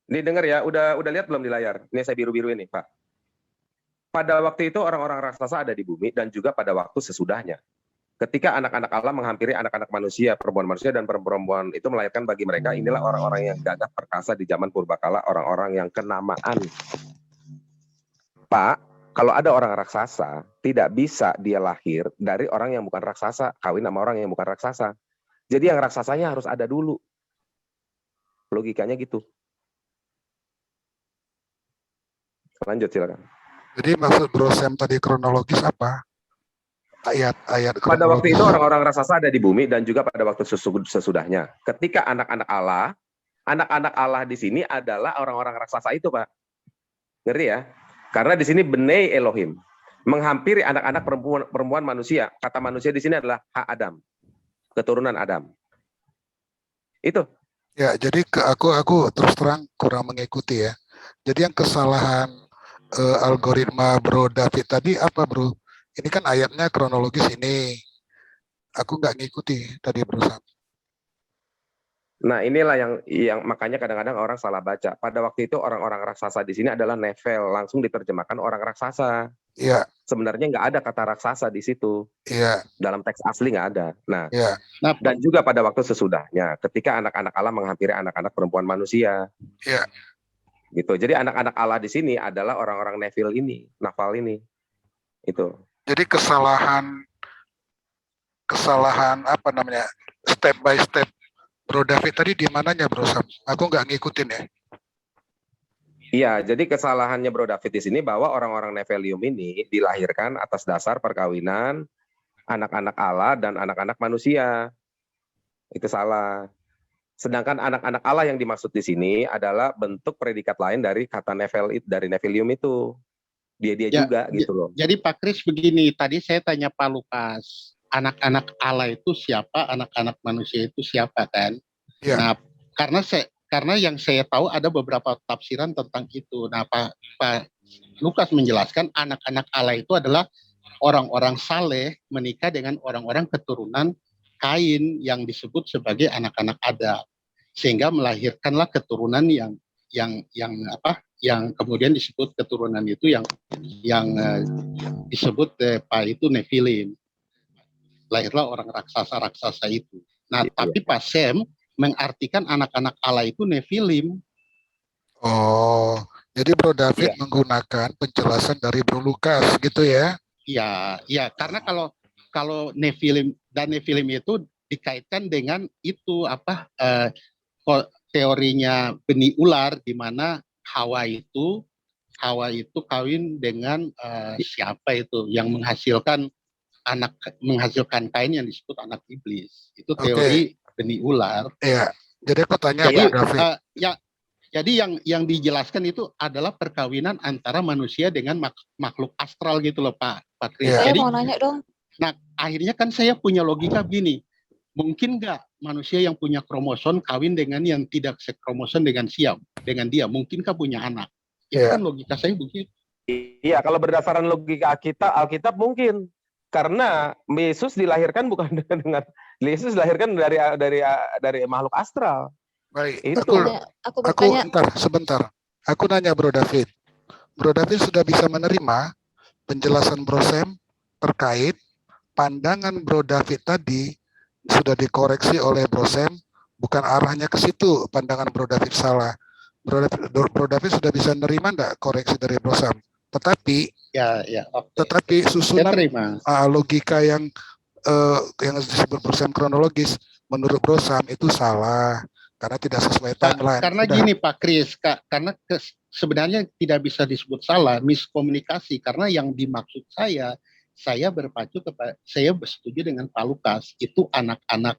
Nih dengar ya, udah lihat belum di layar? Ini saya biru-biru ini, Pak. Pada waktu itu orang-orang raksasa ada di bumi dan juga pada waktu sesudahnya. Ketika anak-anak Allah menghampiri anak-anak manusia, perempuan manusia dan perempuan itu melahirkan bagi mereka, inilah orang-orang yang gagah perkasa di zaman purbakala, orang-orang yang kenamaan. Pak, kalau ada orang raksasa, tidak bisa dia lahir dari orang yang bukan raksasa, kawin sama orang yang bukan raksasa. Jadi yang raksasanya harus ada dulu. Logikanya gitu. Lanjut silakan. Jadi maksud Bro Sam tadi kronologis apa? Ayat-ayat kronologis. Pada waktu itu orang-orang raksasa ada di bumi dan juga pada waktu sesudahnya. Ketika anak-anak Allah di sini adalah orang-orang raksasa itu, Pak. Ngerti ya? Karena di sini Bnei Elohim menghampiri anak-anak perempuan manusia. Kata manusia di sini adalah Adam, keturunan Adam. Itu. Ya, jadi aku terus terang kurang mengikuti ya. Jadi yang kesalahan algoritma Bro David tadi apa Bro? Ini kan ayatnya kronologis ini. Aku nggak ngikuti tadi Bro Sam. Nah inilah yang makanya kadang-kadang orang salah baca. Pada waktu itu orang-orang raksasa di sini adalah Nephil, langsung diterjemahkan orang raksasa. Iya. Sebenarnya nggak ada kata raksasa di situ. Iya. Dalam teks asli nggak ada. Nah, iya. Dan juga pada waktu sesudahnya, ketika anak-anak Allah menghampiri anak-anak perempuan manusia. Iya. Gitu. Jadi anak-anak Allah di sini adalah orang-orang Nephil ini, Nafal ini. Itu. Jadi kesalahan apa namanya? Step by step Bro David tadi di mananya Bro Sam? Aku nggak ngikutin ya. Iya, jadi kesalahannya Bro David di sini bahwa orang-orang Nephilium ini dilahirkan atas dasar perkawinan anak-anak Allah dan anak-anak manusia. Itu salah. Sedangkan anak-anak Allah yang dimaksud di sini adalah bentuk predikat lain dari kata dari Nephilium itu. Dia juga gitu loh. Jadi Pak Kris begini, tadi saya tanya Pak Lukas, anak-anak Allah itu siapa, anak-anak manusia itu siapa kan? Ya. Nah, karena yang saya tahu ada beberapa tafsiran tentang itu. Nah, Pak Lukas menjelaskan anak-anak Allah itu adalah orang-orang saleh menikah dengan orang-orang keturunan Kain yang disebut sebagai anak-anak Adam, sehingga melahirkanlah keturunan yang kemudian disebut keturunan itu yang disebut itu Nephilim. Lahirlah orang raksasa-raksasa itu. Nah, tapi Pak Sam mengartikan anak-anak Allah itu Nephilim. Oh, jadi Bro David menggunakan penjelasan dari Bro Lukas gitu ya? Iya, karena kalau Nephilim dan Nephilim itu dikaitkan dengan itu teorinya benih ular, di mana Hawa itu kawin dengan siapa itu yang menghasilkan Kain yang disebut anak iblis. Itu teori benih ular. Iya. Jadi aku tanya Pak David. Jadi yang dijelaskan itu adalah perkawinan antara manusia dengan makhluk astral gitu loh Pak Kris. Saya mau nanya dong. Nah, akhirnya kan saya punya logika begini. Mungkin nggak manusia yang punya kromosom kawin dengan yang tidak sekromosom dengan dia? Mungkinkah punya anak? Itu kan logika saya begitu. Iya, kalau berdasarkan logika kita, Alkitab mungkin. Karena Yesus dilahirkan bukan Yesus dilahirkan dari makhluk astral. Baik, itu. Aku sebentar. Aku nanya Bro David. Bro David sudah bisa menerima penjelasan Bro Sam terkait pandangan Bro David tadi sudah dikoreksi oleh Bro Sam, bukan arahnya ke situ, pandangan Bro David salah. Bro David sudah bisa menerima enggak koreksi dari Bro Sam? Tetapi Ya, oke. Tetapi Saya susunan terima. logika yang disebut Brosam kronologis menurut Brosam itu salah karena tidak sesuai timeline. Karena gini Pak Kris, karena sebenarnya tidak bisa disebut salah, miskomunikasi, karena yang dimaksud saya berpacu kepada, saya setuju dengan Pak Lukas, itu anak-anak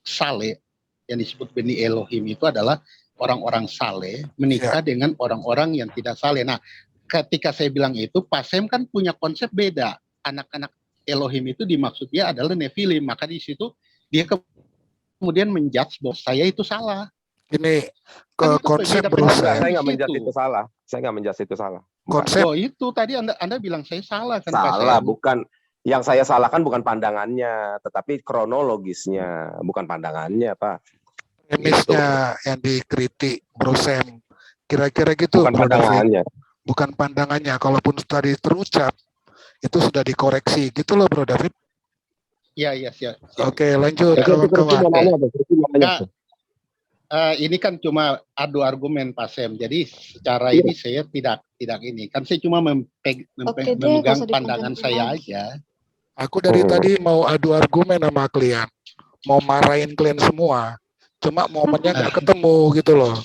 saleh yang disebut Beni Elohim itu adalah orang-orang saleh menikah dengan orang-orang yang tidak saleh. Nah, ketika saya bilang itu, Pak Sem kan punya konsep beda. Anak-anak Elohim itu dimaksud dia adalah Nephilim, maka di situ dia kemudian menjudge bahwa saya itu salah. Ini Kan ke konsep Saya Saya nggak menjudge itu salah. Saya nggak menjudge itu salah. Konsep itu tadi Anda bilang saya salah kan Pak salah, Sem? bukan. Yang saya salahkan bukan pandangannya, tetapi kronologisnya, bukan pandangannya, Pak. premisnya yang dikritik Brosem. Kira-kira gitu, Bukan Bro pandangannya. David. Bukan pandangannya. Kalaupun tadi terucap, itu sudah dikoreksi. Gitu loh, Bro David. Iya, siap. Oke, lanjut kawan-kawan. Ini kan cuma adu argumen Pak Sem. Jadi secara ini saya tidak ini. Kan saya cuma memegang pandangan saya aja. Aku dari tadi mau adu argumen sama klien. Mau marahin klien semua. Cuma momennya nggak ketemu gitu loh.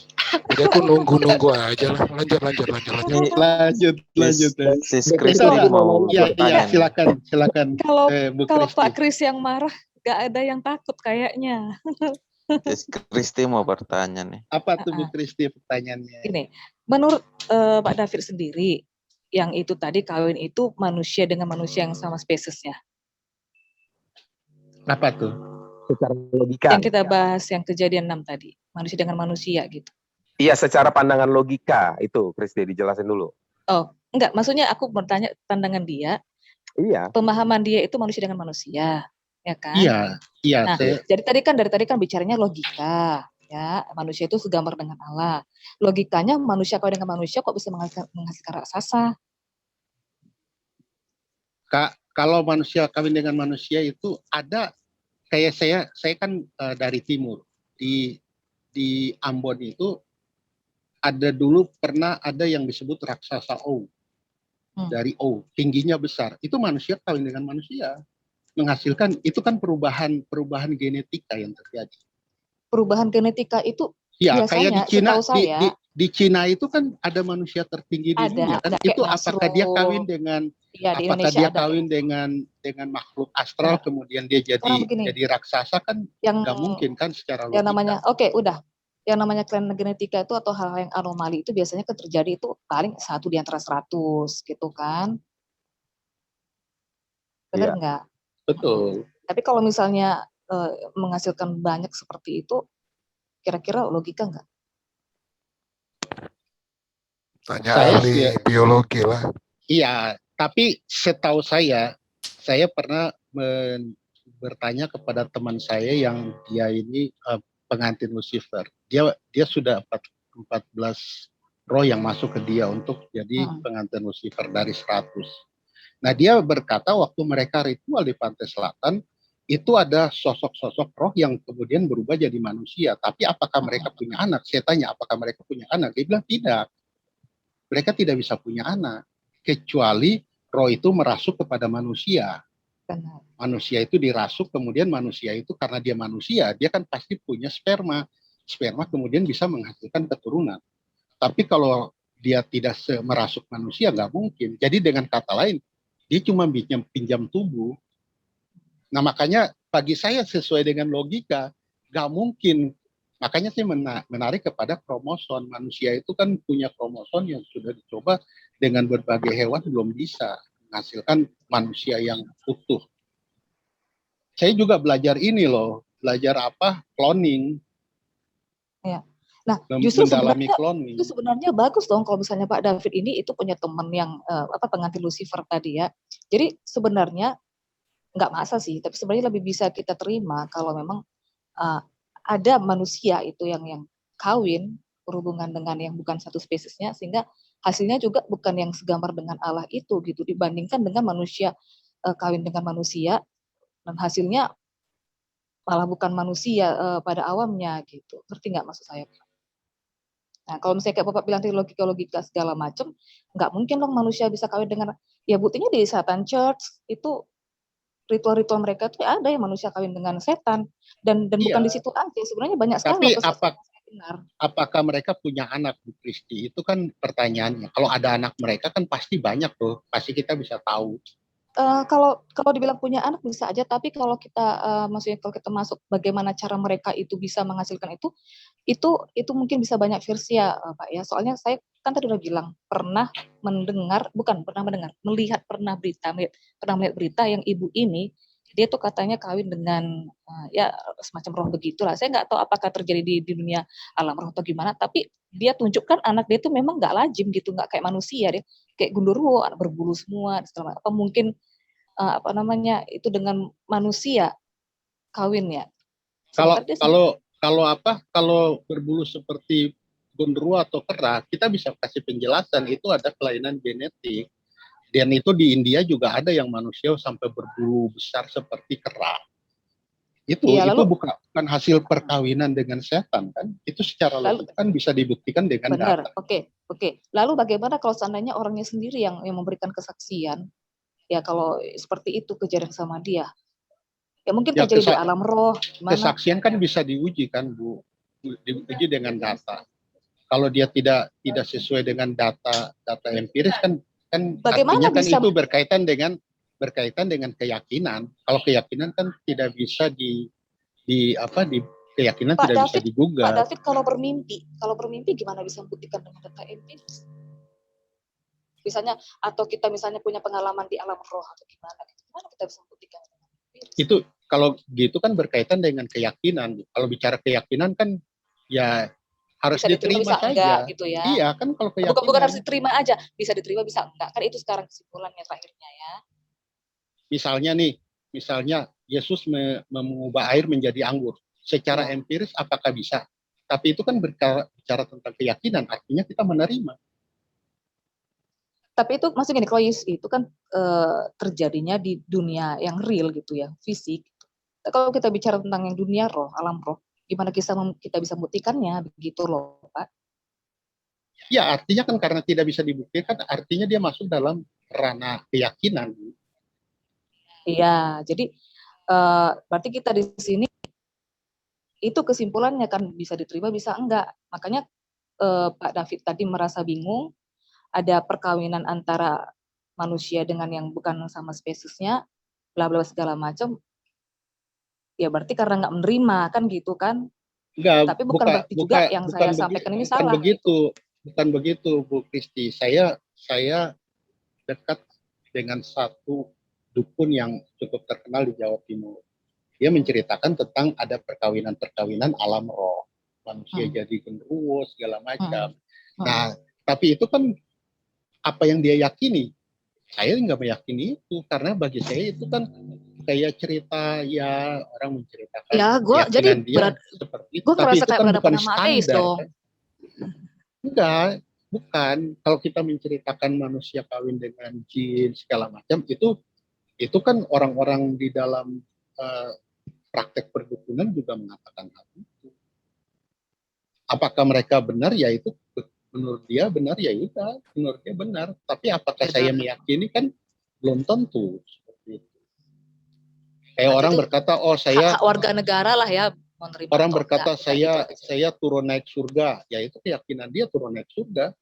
Jadi aku nunggu aja lah. Lanjut. Sis Kristi mau bertanya. Silakan. Kalau Pak Kris yang marah, nggak ada yang takut kayaknya. Sis Kristi mau bertanya nih. Apa tuh Bu Kristi pertanyaannya? Ini, menurut Pak David sendiri, yang itu tadi kawin itu manusia dengan manusia yang sama spesiesnya. Apa tuh? Secara logika. Yang kita bahas yang kejadian 6 tadi, manusia dengan manusia gitu. Iya, secara pandangan logika itu, Kristi dijelasin dulu. Oh, enggak, maksudnya aku bertanya pandangan dia. Iya. Pemahaman dia itu manusia dengan manusia, ya kan? Iya. Nah, jadi dari tadi kan bicaranya logika, ya, manusia itu segambar dengan Allah. Logikanya manusia kawin dengan manusia kok bisa menghasilkan raksasa? Kalau manusia kawin dengan manusia itu ada, kayak saya kan dari timur, di Ambon itu ada dulu pernah ada yang disebut raksasa O, dari O, tingginya besar, itu manusia kawin dengan manusia, menghasilkan, itu kan perubahan genetika yang terjadi. Perubahan genetika itu ya, biasanya, kayak di Cina, di Cina itu kan ada manusia tertinggi di dunia kan, itu apakah dia kawin dengan apakah dia kawin dengan makhluk astral, kemudian dia jadi raksasa, kan nggak mungkin kan secara logika. Yang namanya, yang namanya klien genetika itu atau hal-hal yang anomali itu biasanya terjadi itu paling 1 di antara 100 gitu kan. Benar nggak? Betul. Tapi kalau misalnya menghasilkan banyak seperti itu, kira-kira logika nggak? Tanya ahli biologi lah. Iya, tapi setahu saya pernah bertanya kepada teman saya yang dia ini pengantin Lucifer. Dia sudah 14 roh yang masuk ke dia untuk jadi pengantin Lucifer dari 100. Nah, dia berkata waktu mereka ritual di Pantai Selatan, itu ada sosok-sosok roh yang kemudian berubah jadi manusia. Tapi apakah mereka punya anak? Saya tanya, apakah mereka punya anak? Dia bilang tidak. Mereka tidak bisa punya anak. Kecuali roh itu merasuk kepada manusia. Manusia itu dirasuk, kemudian manusia itu karena dia manusia, dia kan pasti punya sperma. Sperma kemudian bisa menghasilkan keturunan. Tapi kalau dia tidak merasuk manusia, nggak mungkin. Jadi dengan kata lain, dia cuma pinjam tubuh. Nah, makanya bagi saya sesuai dengan logika, nggak mungkin. Makanya saya menarik kepada kromosom. Manusia itu kan punya kromosom yang sudah dicoba dengan berbagai hewan, belum bisa menghasilkan manusia yang utuh. Saya juga belajar ini loh, belajar cloning. Ya. Nah, justru sebenarnya bagus dong kalau misalnya Pak David ini itu punya teman yang pengantin Lucifer tadi ya. Jadi sebenarnya nggak masa sih, tapi sebenarnya lebih bisa kita terima kalau memang ada manusia itu yang kawin berhubungan dengan yang bukan satu spesiesnya, sehingga hasilnya juga bukan yang segambar dengan Allah itu gitu, dibandingkan dengan manusia kawin dengan manusia dan hasilnya malah bukan manusia pada awamnya gitu. Ngerti nggak maksud saya? Nah, kalau misalnya kayak Bapak bilang logika segala macam, nggak mungkin dong manusia bisa kawin dengan, ya buktinya di Satan Church itu ritual-ritual mereka tuh ada yang manusia kawin dengan setan, dan bukan di situ aja, sebenarnya banyak sekali Tapi apakah mereka punya anak, Bu Kristi? Itu kan pertanyaannya. Kalau ada anak mereka kan pasti banyak tuh, pasti kita bisa tahu. Kalau dibilang punya anak bisa aja, tapi kalau kita maksudnya kalau kita masuk bagaimana cara mereka itu bisa menghasilkan itu mungkin bisa banyak versi ya, Pak ya. Soalnya saya kan tadi udah bilang pernah melihat berita yang ibu ini dia tuh katanya kawin dengan ya semacam roh begitulah. Saya nggak tahu apakah terjadi di dunia alam roh atau gimana, tapi dia tunjukkan anak dia tuh memang nggak lazim gitu, nggak kayak manusia, dia kayak gundurwo, berbulu semua, apa mungkin itu dengan manusia kawin ya. Kalau berbulu seperti gondoruo atau kera, kita bisa kasih penjelasan itu ada kelainan genetik. Dan itu di India juga ada yang manusia sampai berbulu besar seperti kera. Itu bukan hasil perkawinan dengan setan kan? Itu secara logika kan bisa dibuktikan dengan data. Oke. Lalu bagaimana kalau seandainya orangnya sendiri yang memberikan kesaksian? Ya kalau seperti itu kejadian sama dia, ya mungkin terjadi di alam roh. Kesaksian kan bisa diuji kan, Bu, diuji dengan data. Kalau dia tidak sesuai dengan data empiris kan artinya kan itu berkaitan dengan keyakinan. Kalau keyakinan kan tidak bisa keyakinan Pak tidak David, bisa digugat. Pak David kalau bermimpi gimana bisa membuktikan dengan data empiris? Misalnya atau kita misalnya punya pengalaman di alam roh atau gimana kita bisa membuktikan? Itu kalau gitu kan berkaitan dengan keyakinan. Kalau bicara keyakinan kan ya harus bisa diterima bisa saja enggak, gitu ya. Iya kan kalau keyakinan bukan harus diterima aja, bisa diterima bisa enggak, kan itu sekarang kesimpulannya terakhirnya ya. Misalnya Yesus mengubah air menjadi anggur secara empiris apakah bisa? Tapi itu kan bicara tentang keyakinan, artinya kita menerima. Tapi itu maksudnya gini, kalau itu kan terjadinya di dunia yang real gitu ya, fisik. Kalau kita bicara tentang yang dunia roh, alam roh, gimana kita bisa membuktikannya begitu loh, Pak? Ya artinya kan karena tidak bisa dibuktikan, artinya dia masuk dalam ranah keyakinan. Iya, jadi berarti kita di sini itu kesimpulannya kan bisa diterima bisa enggak. Makanya Pak David tadi merasa bingung, ada perkawinan antara manusia dengan yang bukan sama spesiesnya, bla bla segala macam. Ya berarti karena nggak menerima kan gitu kan? Enggak, tapi bukan berarti juga yang saya sampaikan ini salah. Bukan begitu, Bu Kristi. Saya dekat dengan satu dukun yang cukup terkenal di Jawa Timur. Dia menceritakan tentang ada perkawinan alam roh. Manusia jadi genderuwo segala macam. Nah, tapi itu kan apa yang dia yakini. Saya nggak meyakini itu karena bagi saya itu kan kayak cerita ya orang menceritakan. Ya, gue jadi seperti itu. Tapi itu kan bukan standar. Enggak, bukan. Kalau kita menceritakan manusia kawin dengan jin segala macam itu kan orang-orang di dalam praktek perdukunan juga mengatakan hal itu. Apakah mereka benar? Ya itu menurut dia benar, ya udah menurut dia benar. Tapi apakah saya meyakini kan belum tentu seperti itu. Kayak orang berkata, oh saya hak warga negara lah ya. Orang berkata saya turun naik surga, ya itu keyakinan dia turun naik surga.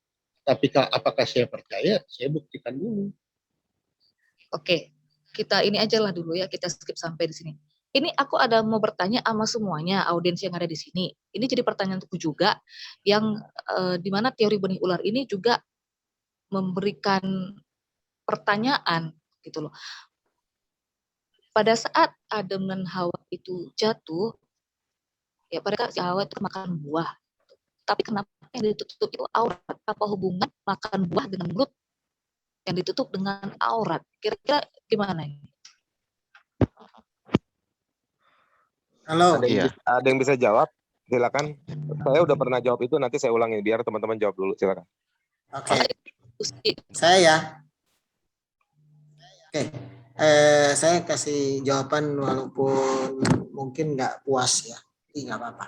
Tapi apakah saya percaya? Saya buktikan dulu. Oke, kita ini aja lah dulu ya, kita skip sampai di sini. Ini aku ada mau bertanya sama semuanya audiens yang ada di sini. Ini jadi pertanyaan untukku juga, yang dimana teori benih ular ini juga memberikan pertanyaan gitu loh. Pada saat Adam dan Hawa itu jatuh, ya mereka si Hawa itu makan buah. Tapi kenapa yang ditutup itu aurat? Apa hubungan makan buah dengan mulut yang ditutup dengan aurat? Kira-kira gimana ini? Halo. Ada yang bisa jawab? Silakan. Saya udah pernah jawab itu, nanti saya ulangi biar teman-teman jawab dulu. Silakan. Oke. Saya ya. Oke. Saya kasih jawaban walaupun mungkin nggak puas ya. Tapi nggak apa-apa.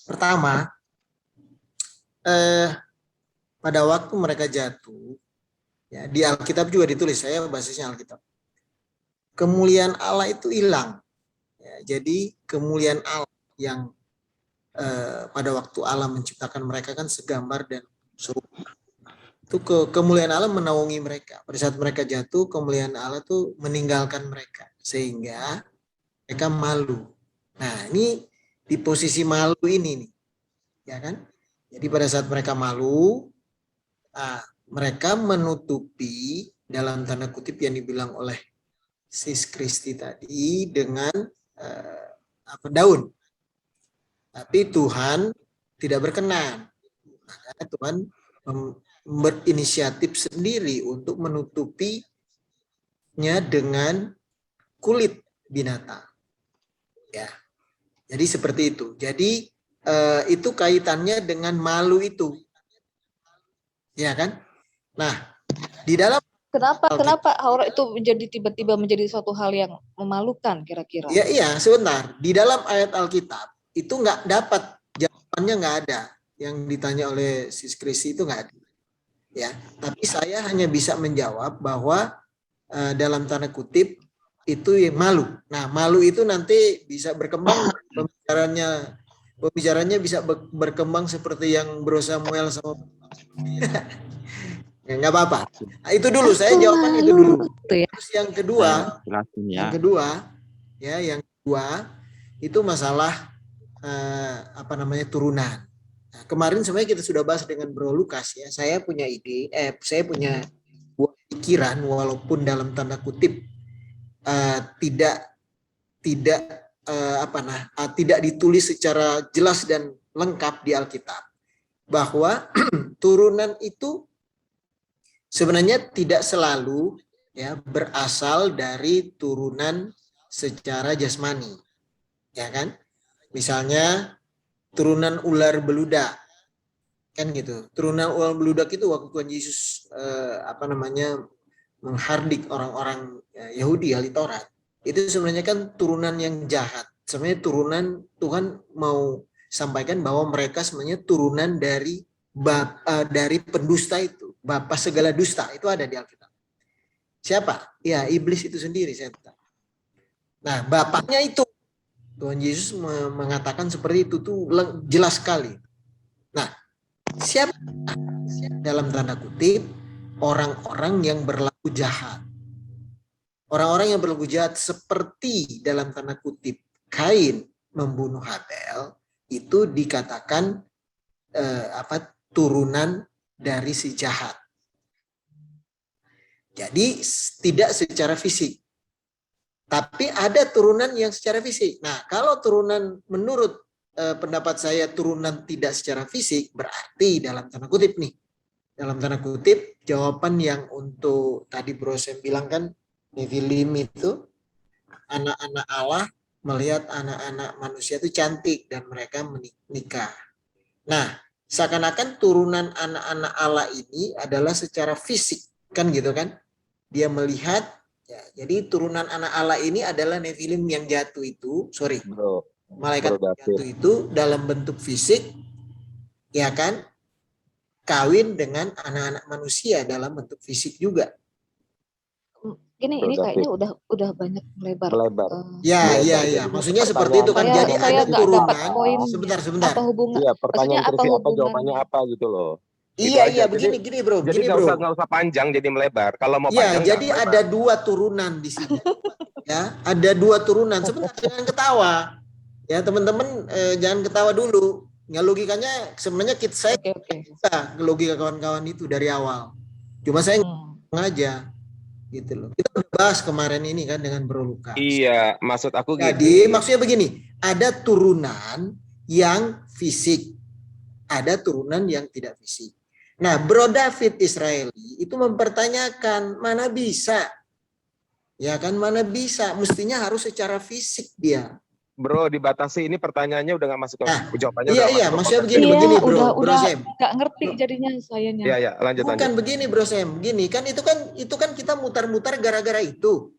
Pertama, pada waktu mereka jatuh, ya, di Alkitab juga ditulis, saya basisnya Alkitab. Kemuliaan Allah itu hilang. Ya, jadi kemuliaan Allah yang pada waktu Allah menciptakan mereka kan segambar dan serupa. Itu kemuliaan Allah menaungi mereka. Pada saat mereka jatuh, kemuliaan Allah tuh meninggalkan mereka sehingga mereka malu. Nah, ini di posisi malu ini nih, ya kan? Jadi pada saat mereka malu, mereka menutupi dalam tanda kutip yang dibilang oleh Sis Kristi tadi dengan daun. Tapi Tuhan tidak berkenan. Maka Tuhan berinisiatif sendiri untuk menutupinya dengan kulit binatang. Ya. Jadi seperti itu. Jadi itu kaitannya dengan malu itu. Ya kan? Nah, di dalam Kenapa aurat itu menjadi tiba-tiba menjadi suatu hal yang memalukan kira-kira? Ya, iya, sebentar. Di dalam ayat Alkitab itu nggak dapat jawabannya, nggak ada. Yang ditanya oleh Sis Kristi itu nggak ada. Ya, tapi saya hanya bisa menjawab bahwa dalam tanda kutip itu yang malu. Nah, malu itu nanti bisa berkembang pembicaranya bisa berkembang seperti yang Bro Samuel sama ya, nggak apa-apa. Nah, itu dulu saya jawaban itu dulu. Terus yang kedua itu masalah turunan. Nah, kemarin sebenarnya kita sudah bahas dengan Bro Lukas ya. Saya punya ide, saya punya pikiran walaupun dalam tanda kutip tidak ditulis secara jelas dan lengkap di Alkitab bahwa turunan itu sebenarnya tidak selalu ya berasal dari turunan secara jasmani, ya kan? Misalnya turunan ular beludak, kan gitu. Turunan ular beludak itu waktu Tuhan Yesus menghardik orang-orang Yahudi ahli Taurat, itu sebenarnya kan turunan yang jahat. Sebenarnya turunan Tuhan mau sampaikan bahwa mereka sebenarnya turunan dari pendusta itu, bapa segala dusta, itu ada di Alkitab. Siapa? Ya, iblis itu sendiri, setan. Nah, bapaknya itu Tuhan Yesus mengatakan seperti itu tuh jelas sekali. Nah, siapa dalam tanda kutip orang-orang yang berlaku jahat. Orang-orang yang berlaku jahat seperti dalam tanda kutip Kain membunuh Habel itu dikatakan turunan dari si jahat. Jadi tidak secara fisik. Tapi ada turunan yang secara fisik. Nah, kalau turunan menurut pendapat saya turunan tidak secara fisik, berarti dalam tanda kutip nih. Dalam tanda kutip, jawaban yang untuk tadi Bro Sam bilang kan, Nephilim itu anak-anak Allah melihat anak-anak manusia itu cantik dan mereka menikah. Nah, seakan-akan turunan anak-anak Allah ini adalah secara fisik, kan gitu kan? Dia melihat, ya, jadi turunan anak Allah ini adalah Nephilim yang jatuh itu, malaikat jatuh itu dalam bentuk fisik, ya kan? Kawin dengan anak-anak manusia dalam bentuk fisik juga. Ini kayaknya udah banyak melebar. Ya. Maksudnya seperti itu kan. Jadi ada turunan. Sebentar. Apa hubungan? Iya, pertanyaan apa jawabannya apa gitu loh. Iya, begini bro. Jadi nggak usah panjang jadi melebar. Kalau mau panjang. Jadi ada dua turunan di sini. Ya, ada dua turunan. Sebentar, jangan ketawa. Ya, teman-teman jangan ketawa dulu. Ya, logikanya sebenarnya saya logika kawan-kawan itu dari awal. Cuma saya sengaja gitu loh. Kita udah bahas kemarin ini kan dengan Bro Lukas. Iya, maksud aku Jadi maksudnya begini, ada turunan yang fisik, ada turunan yang tidak fisik. Nah, Bro David Israeli itu mempertanyakan mana bisa? Ya kan, mana bisa? Mestinya harus secara fisik dia. Bro, dibatasi ini pertanyaannya udah nggak masuk ke jawabannya. Iya, maksudnya begini Bro Sam. Nggak ngerti jadinya sayanya. Iya, lanjut. Bukan begini Bro Sam, gini kan itu kan kita mutar-mutar gara-gara itu.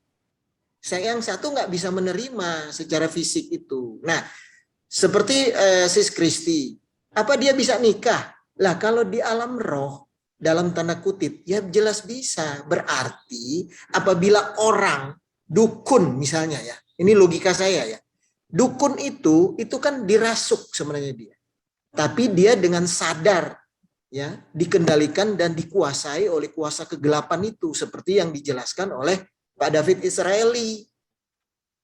Saya yang satu nggak bisa menerima secara fisik itu. Nah, seperti Sis Kristi, apa dia bisa nikah? Lah kalau di alam roh, dalam tanda kutip, ya jelas bisa. Berarti apabila orang, dukun misalnya ya, ini logika saya ya, dukun itu kan dirasuk sebenarnya dia. Tapi dia dengan sadar ya dikendalikan dan dikuasai oleh kuasa kegelapan itu, seperti yang dijelaskan oleh Pak David Israeli.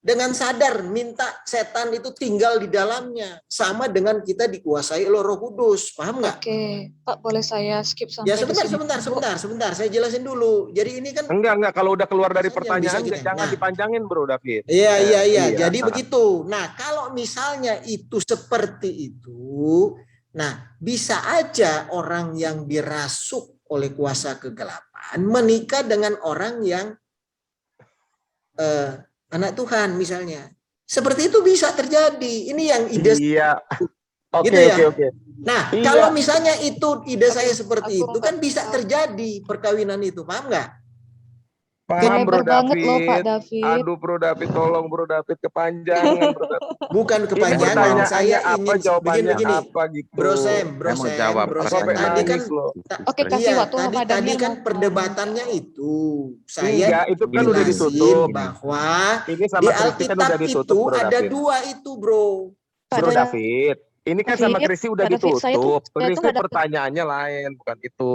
Dengan sadar minta setan itu tinggal di dalamnya, sama dengan kita dikuasai oleh Roh Kudus, paham nggak? Oke, Pak, boleh saya skip sampai Ya di sini? sebentar, saya jelasin dulu. Jadi ini kan enggak, kalau udah keluar dari saja pertanyaan bisa kita- jangan Nah. dipanjangin Bro David. Iya. Jadi begitu. Nah, kalau misalnya itu seperti itu, nah bisa aja orang yang dirasuk oleh kuasa kegelapan menikah dengan orang yang anak Tuhan misalnya. Seperti itu bisa terjadi. Ini yang ide. Iya. Oke, Gitu ya? oke. Nah, Iya. kalau misalnya itu ide saya seperti Aku itu kan bisa terjadi perkawinan itu, paham nggak? Paham Bro Lebar banget loh Pak David. David. Aduh Bro David, tolong Bro David, kepanjangan Bro David. Bukan Ini kepanjangan, pertanyaannya saya apa, ingin jawabannya begini. apa gitu. Bro Sam, Saya mau jawab Sampai tadi kan nangis loh. Oke, kasih waktu sama tadi Daniel kan ngomong. perdebatannya itu. Saya Enggak, itu kan udah jelasin ditutup. bahwa Ini sama di Kristi kan Alkitab udah ditutup itu Bro ada David. dua itu, Bro. Bro Ada- David, ini kan sama David, Kristi udah Pak David, saya tuh- ditutup. saya tuh Kristi nggak dapet- pertanyaannya lain, bukan itu.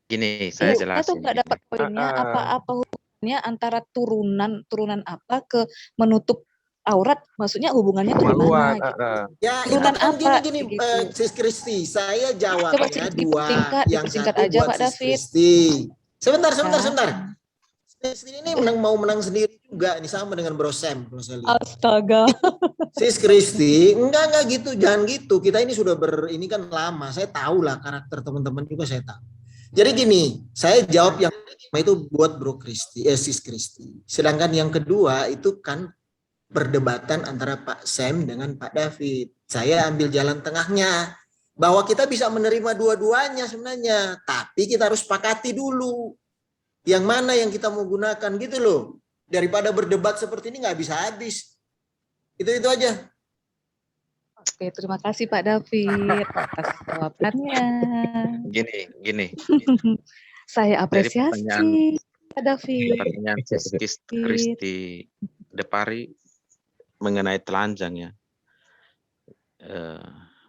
Gini, saya Saya tuh jelasin. nggak dapat poinnya Ah, ah. apa-apa hubungannya antara turunan apa ke menutup aurat, maksudnya hubungannya tuh Kemaluan. gimana? Gitu. Ya, itu Turunan kan apa? gini, Gitu. Sis Kristi. Saya jawabnya Coba dua. Yang dipersingkat satu aja, buat Pak Sis David. Kristi. Sebentar. Ya. Sis ini menang sendiri juga. Ini sama dengan Bro Sam. Bro Sally. Astaga. Sis Kristi, enggak gitu, jangan gitu. Kita ini sudah ini kan lama. Saya tahu lah karakter teman-teman juga saya tahu. Jadi gini, saya jawab yang pertama itu buat Bro Kristi, Sis Kristi. Sedangkan yang kedua itu kan perdebatan antara Pak Sam dengan Pak David. Saya ambil jalan tengahnya. Bahwa kita bisa menerima dua-duanya sebenarnya. Tapi kita harus sepakati dulu. Yang mana yang kita mau gunakan gitu loh. Daripada berdebat seperti ini nggak bisa habis. Itu aja. Oke, terima kasih Pak David atas jawabannya. Gini. Saya apresiasi pertanyaan- Pak David. Pertanyaan Kristi Depari mengenai telanjang ya.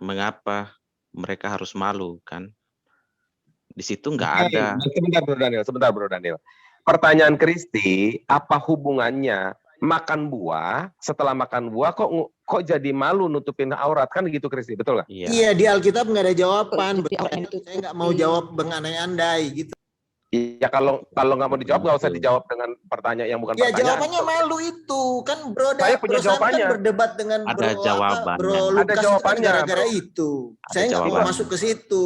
Mengapa mereka harus malu kan? Di situ nggak ada. Sebentar Bro Daniel. Pertanyaan Kristi, apa hubungannya makan buah, setelah makan buah kok jadi malu nutupin aurat, kan gitu Kristi, betul nggak? Iya. Iya, di Alkitab nggak ada jawaban. Jadi orang itu Saya nggak mau jawab mengandai-andai gitu. Ya kalau nggak mau dijawab nggak usah dijawab dengan pertanyaan yang bukan Ya pertanyaan. jawabannya malu itu kan Bro. Saya punya Sam jawabannya. kan berdebat dengan Ada Bro jawabannya. Bro Ada Lukas itu kan jawabannya, gara-gara Bro. itu. Ada Saya nggak mau jawabannya. masuk ke situ.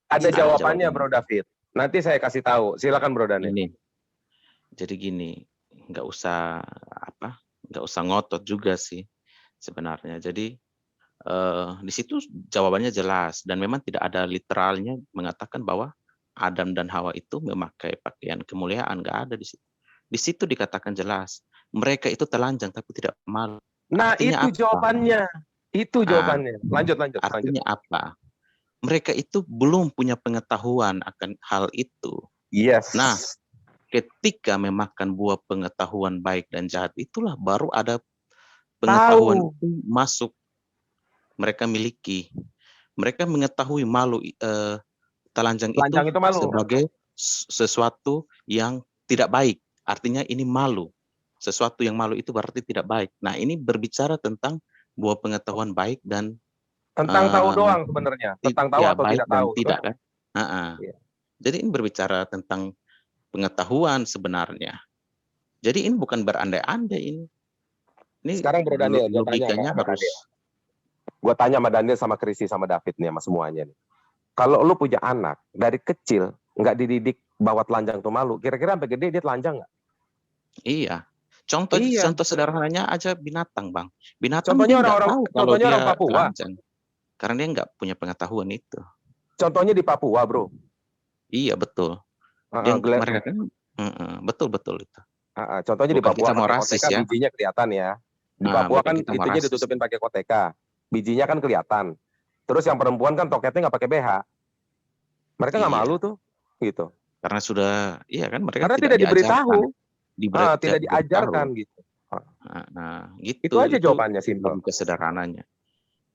Ada Ada jawabannya jawabannya. Bro David. Nanti saya kasih tahu. Silakan Bro Daniel. Ini. Jadi gini, nggak usah ngotot juga sih sebenarnya. Jadi di situ jawabannya jelas dan memang tidak ada literalnya mengatakan bahwa Adam dan Hawa itu memakai pakaian kemuliaan, nggak ada di situ. Di situ dikatakan jelas mereka itu telanjang tapi tidak malu. Nah, Artinya itu apa? jawabannya. Itu jawabannya. Lanjut. Artinya apa? Mereka itu belum punya pengetahuan akan hal itu. Yes. Nah, ketika memakan buah pengetahuan baik dan jahat, itulah baru ada pengetahuan itu masuk. Mereka miliki. Mereka mengetahui malu telanjang itu malu. sebagai sesuatu yang tidak baik. Artinya ini malu. Sesuatu yang malu itu berarti tidak baik. Nah, ini berbicara tentang buah pengetahuan baik dan Tentang tahu doang sebenarnya. Tentang tahu ya, atau baik tidak dan tahu. tidak kan? Iya. Jadi ini berbicara tentang pengetahuan sebenarnya. Jadi ini bukan berandai-andai ini. Sekarang Bro Daniel, logikanya harus. Gue tanya sama Daniel, sama Kristi, sama David nih, sama semuanya nih. Kalau lu punya anak dari kecil nggak dididik bahwa telanjang tuh malu, kira-kira sampai gede dia telanjang nggak? Iya. Contoh sederhananya aja binatang, Bang. Binatang Contohnya dia nggak orang-orang- tahu kalau contohnya dia orang Papua. telanjang. Karena dia nggak punya pengetahuan itu. Contohnya di Papua, Bro. Iya, betul. Mereka kan betul itu. Contohnya di Bukan Papua kita mau pakai rasis koteka, ya. bijinya kelihatan ya. Di Papua bukan kan kita mau itunya rasis. ditutupin pakai koteka, bijinya kan kelihatan. Terus yang perempuan kan toketnya nggak pakai BH. Mereka nggak Iya. malu tuh, gitu. Karena sudah, iya kan mereka Karena tidak tidak diberitahu, tidak diajarkan diberitahu. gitu. Nah, Itu gitu. aja jawabannya, simpel. lebih kesederhananya.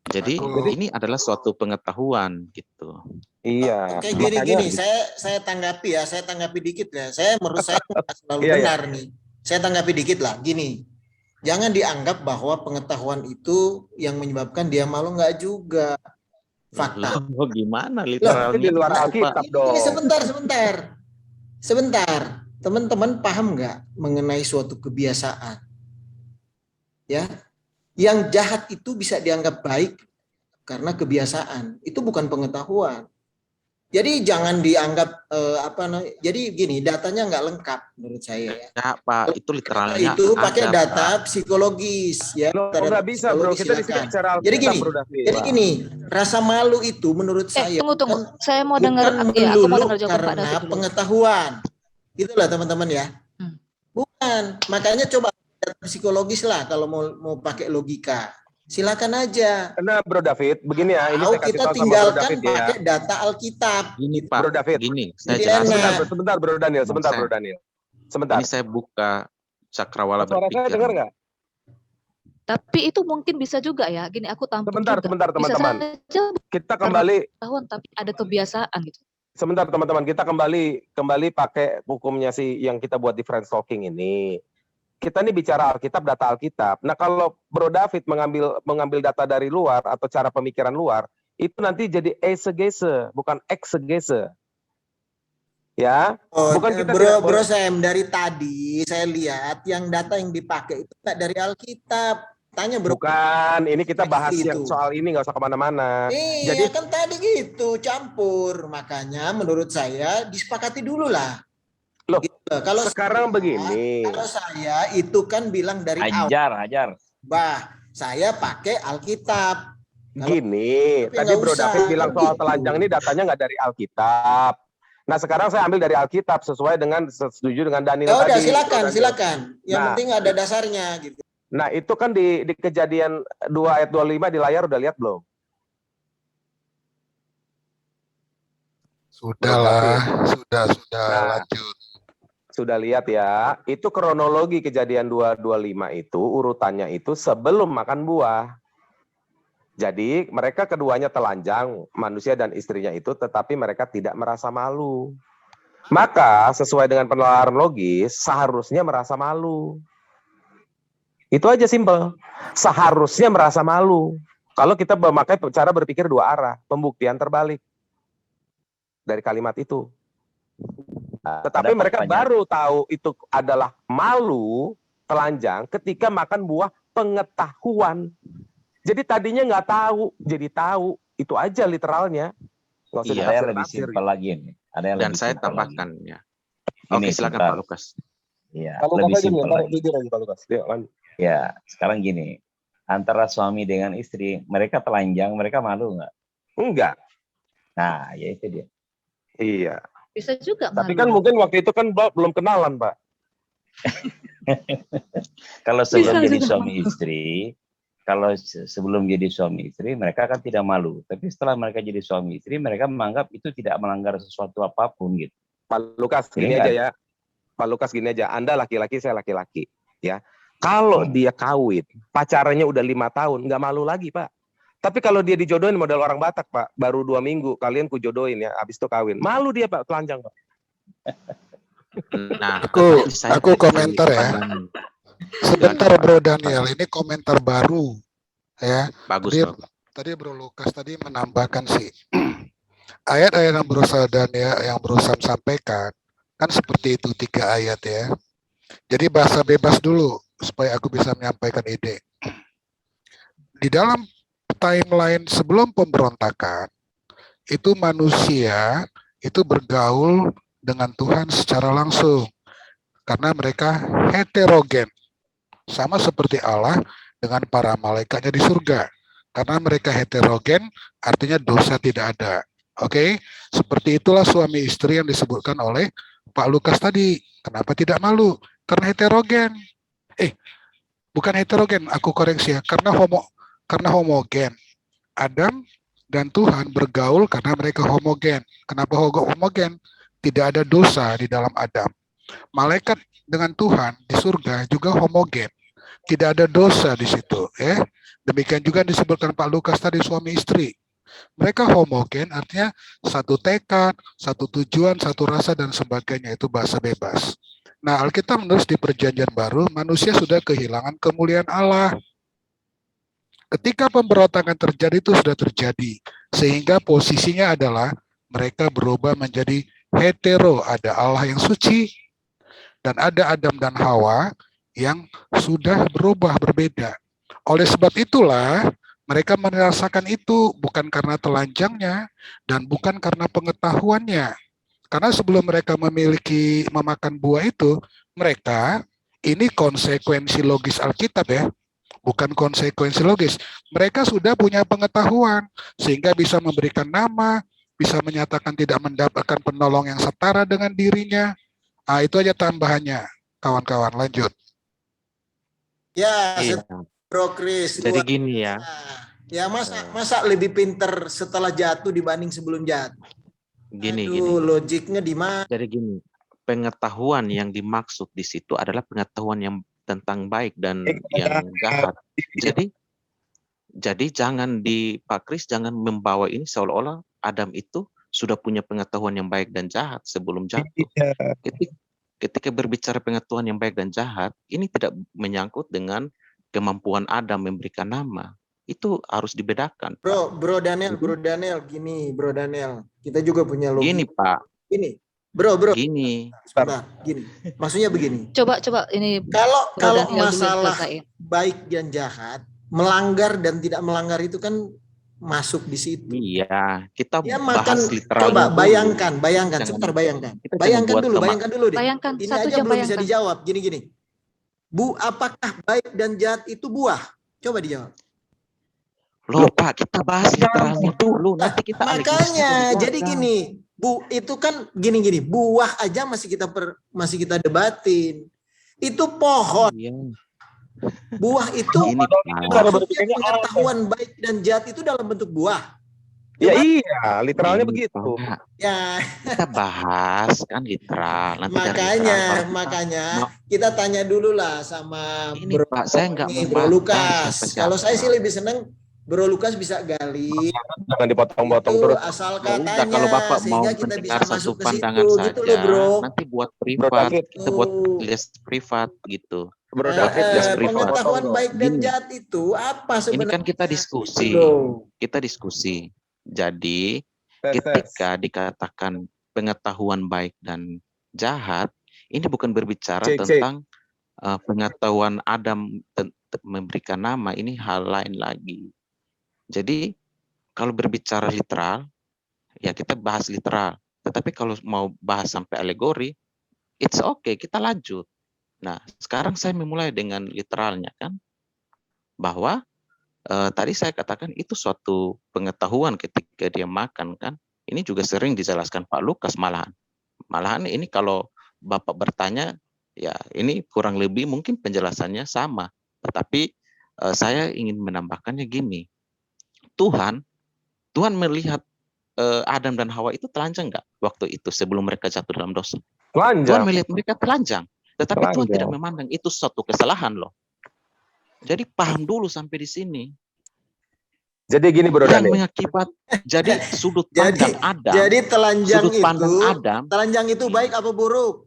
Jadi Aku- ini adalah suatu pengetahuan gitu. Iya. Oke, makanya gini, saya tanggapi dikit ya. Menurut saya nggak selalu Iya, iya. benar nih. Saya tanggapi dikit lah, gini. Jangan dianggap bahwa pengetahuan itu yang menyebabkan dia malu, nggak juga. Fakta. Loh, gimana Itu literalnya? di luar Pak? Alkitab dong. Ini sebentar. Teman-teman paham nggak mengenai suatu kebiasaan? Ya, yang jahat itu bisa dianggap baik karena kebiasaan. Itu bukan pengetahuan. Jadi jangan dianggap jadi gini, datanya nggak lengkap menurut saya. Ya, Pak, itu literalnya Itu pakai ada, data Pak. psikologis ya. Loh, Data nggak bisa bro, psikologis, kita di sini silakan. bicara Alkitab, Jadi gini, Bro David. Jadi gini, rasa malu itu menurut saya Tunggu. Saya mau bukan dengar, aku mau melulu dengar jawaban Pak karena David dulu. pengetahuan. Itulah teman-teman ya. Hmm. Bukan, makanya coba data psikologis lah kalau mau pakai logika. Silakan aja. Karena Bro David, begini ya, ini Tahu saya kasih kita tahu sama Bro tinggalkan David ya. pakai data Alkitab. Gini, Pak. Bro David. Gini, saya Jadi jelaskan. enak. Sebentar Bro Daniel, sebentar Bang Bro Daniel. Sebentar. Ini saya buka cakrawala Suara saya berpikir. dengar nggak? Tapi itu mungkin bisa juga ya. Gini, aku tampung Sebentar, juga. sebentar Bisa teman-teman. saja Kita kembali, pengetahuan tapi ada kebiasaan gitu. sebentar teman-teman, kita kembali pakai hukumnya sih yang kita buat di Friends Talking ini. Kita ini bicara Alkitab, data Alkitab. Nah, kalau Bro David mengambil data dari luar atau cara pemikiran luar, itu nanti jadi esegese, bukan eksegese. Ya, bukan kita tidak Bro Sam, dari tadi saya lihat yang data yang dipakai itu nggak dari Alkitab. Tanya Bro. bukan, ini kita bahas Itu. yang soal ini, nggak usah kemana-mana. Iya, Jadi kan tadi gitu, campur. Makanya menurut saya disepakati dulu lah. Loh, Gitu. Kalau sekarang begini. Kalau saya itu kan bilang dari awal, Hajar. saya pakai Alkitab. Gini, Tapi tadi nggak Bro usah, David bilang kan soal gitu. telanjang ini datanya nggak dari Alkitab. Nah, sekarang saya ambil dari Alkitab sesuai dengan setuju dengan Daniel Ya udah, tadi. silakan. Yang Nah. penting ada dasarnya gitu. Nah, itu kan di Kejadian 2 ayat 25 di layar udah lihat belum? Sudahlah, sudah Nah. lanjut. Sudah lihat ya, itu kronologi Kejadian 2:25 itu urutannya itu sebelum makan buah. Jadi mereka keduanya telanjang, manusia dan istrinya itu, tetapi mereka tidak merasa malu. Maka sesuai dengan penalaran logis, seharusnya merasa malu. Itu aja simpel. Seharusnya merasa malu. Kalau kita memakai cara berpikir dua arah, pembuktian terbalik dari kalimat itu. Tetapi mereka baru tahu itu adalah malu, telanjang, ketika makan buah pengetahuan. Jadi tadinya nggak tahu, jadi tahu. Itu aja literalnya. Nggak usah Iya. Ada yang lebih ditafsir-tafsir. simpel lagi nih. Ada yang Dan lebih saya simpel tambahkan lagi. ya. Ini Oke, silakan sebentar. Pak Lukas. Iya, Kalau lebih Lukas ini, simpel taruh lagi. jujur aja Pak Lukas. Yuk, lanjut. Ya, sekarang gini. Antara suami dengan istri, mereka telanjang, mereka malu nggak? Enggak. Nah, ya itu dia. Iya. Bisa juga Tapi malu. kan mungkin waktu itu kan belum kenalan, Pak. Kalau sebelum Bisa jadi juga suami istri, sebelum jadi suami istri, mereka kan tidak malu. Tapi setelah mereka jadi suami istri, mereka menganggap itu tidak melanggar sesuatu apapun gitu. Pak Lukas Ini gini enggak. aja ya. Pak Lukas gini aja. Anda laki-laki, saya laki-laki, ya. Kalau dia kawin, pacarannya udah 5 tahun, nggak malu lagi, Pak. Tapi kalau dia dijodohin model orang Batak, Pak, baru 2 minggu kalian kujodohin ya, habis itu kawin. Malu dia, Pak, telanjang, Pak. Nah, Aku komentar ya. Sebentar Bro Daniel, ini komentar baru ya. Bagus, Tadi, Bro. tadi Bro Lukas tadi menambahkan sih ayat-ayat yang berusaha Daniel yang berusaha sampaikan kan seperti itu 3 ayat ya. Jadi bahasa bebas dulu supaya aku bisa menyampaikan ide. Di dalam timeline sebelum pemberontakan itu manusia itu bergaul dengan Tuhan secara langsung karena mereka heterogen sama seperti Allah dengan para malaikatnya di surga. Karena mereka heterogen artinya dosa tidak ada. Oke, seperti itulah suami istri yang disebutkan oleh Pak Lukas tadi. Kenapa tidak malu? Karena heterogen. Bukan heterogen, aku koreksi ya. Karena homogen. Adam dan Tuhan bergaul karena mereka homogen. Kenapa homogen? Tidak ada dosa di dalam Adam. Malaikat dengan Tuhan di surga juga homogen. Tidak ada dosa di situ. Demikian juga disebutkan Pak Lukas tadi, suami istri. Mereka homogen, artinya satu tekad, satu tujuan, satu rasa, dan sebagainya. Itu bahasa bebas. Nah, Alkitab menulis di Perjanjian Baru, manusia sudah kehilangan kemuliaan Allah. Ketika pemberontakan terjadi, itu sudah terjadi. Sehingga posisinya adalah mereka berubah menjadi hetero. Ada Allah yang suci, dan ada Adam dan Hawa yang sudah berubah, berbeda. Oleh sebab itulah, mereka merasakan itu bukan karena telanjangnya dan bukan karena pengetahuannya. Karena sebelum mereka memakan buah itu, mereka, ini konsekuensi logis Alkitab ya, bukan konsekuensi logis. Mereka sudah punya pengetahuan, sehingga bisa memberikan nama, bisa menyatakan tidak mendapatkan penolong yang setara dengan dirinya. Itu aja tambahannya, kawan-kawan. Lanjut. Ya, Bro Chris. Jadi gini ya. Ya, masa lebih pinter setelah jatuh dibanding sebelum jatuh? Gini. Logiknya di mana? Jadi gini, pengetahuan yang dimaksud di situ adalah pengetahuan yang tentang baik dan yang jahat. Jadi jangan Pak Kris jangan membawa ini seolah-olah Adam itu sudah punya pengetahuan yang baik dan jahat sebelum jatuh. Ketika berbicara pengetahuan yang baik dan jahat, ini tidak menyangkut dengan kemampuan Adam memberikan nama. Itu harus dibedakan. Bro Daniel, gini, Bro Daniel. Kita juga punya logika. Gini, Pak. Gini. Bro. Gini. Sebentar, gini. Maksudnya begini. Coba ini. Kalau masalah baik dan jahat, melanggar dan tidak melanggar itu kan masuk di situ. Iya, kita ya, bahas literal. Coba bayangkan. Sebentar, bayangkan dulu deh. Bayangkan, ini satu aja jam belum bayangkan. bisa dijawab. Gini. Apakah baik dan jahat itu buah? Coba dijawab. Loh Pak, kita bahas literalnya dulu. Nanti kita makanya, jadi gini. Itu kan gini. Buah aja masih kita debatin. Itu pohon. Iya. Buah itu pengetahuan baik dan jahat itu dalam bentuk buah. Ya iya, literalnya begitu. Ya. Kita bahas kan literal. Nanti makanya kita tanya dulu lah sama ini, Pak, saya nggak Bro Lukas. Kalau saya sih lebih senang Bro Lukas bisa gali. Jangan dipotong-potong terus. Asal katanya. Kalau Bapak mau kita bisa mendengar masuk satu ke pandangan situ, saja, gitu loh, Bro. Nanti buat privat, kita buat list privat gitu. Bro David, pengetahuan baik dan jahat itu apa sebenarnya? Ini kan kita diskusi. Jadi ketika dikatakan pengetahuan baik dan jahat, ini bukan berbicara tentang pengetahuan Adam memberikan nama, ini hal lain lagi. Jadi kalau berbicara literal, ya kita bahas literal. Tetapi kalau mau bahas sampai alegori, it's okay, kita lanjut. Nah, sekarang saya memulai dengan literalnya kan, bahwa tadi saya katakan itu suatu pengetahuan ketika dia makan kan. Ini juga sering dijelaskan Pak Lukas malahan. Malahan ini kalau Bapak bertanya, ya ini kurang lebih mungkin penjelasannya sama. Tetapi saya ingin menambahkannya gini. Tuhan melihat Adam dan Hawa itu telanjang nggak waktu itu sebelum mereka jatuh dalam dosa? Telanjang. Tuhan melihat mereka telanjang. Tetapi Tuhan tidak memandang itu suatu kesalahan loh. Jadi paham dulu sampai di sini. Jadi gini Bro Daniel. Jadi sudut pandang Adam. Jadi telanjang itu baik apa buruk?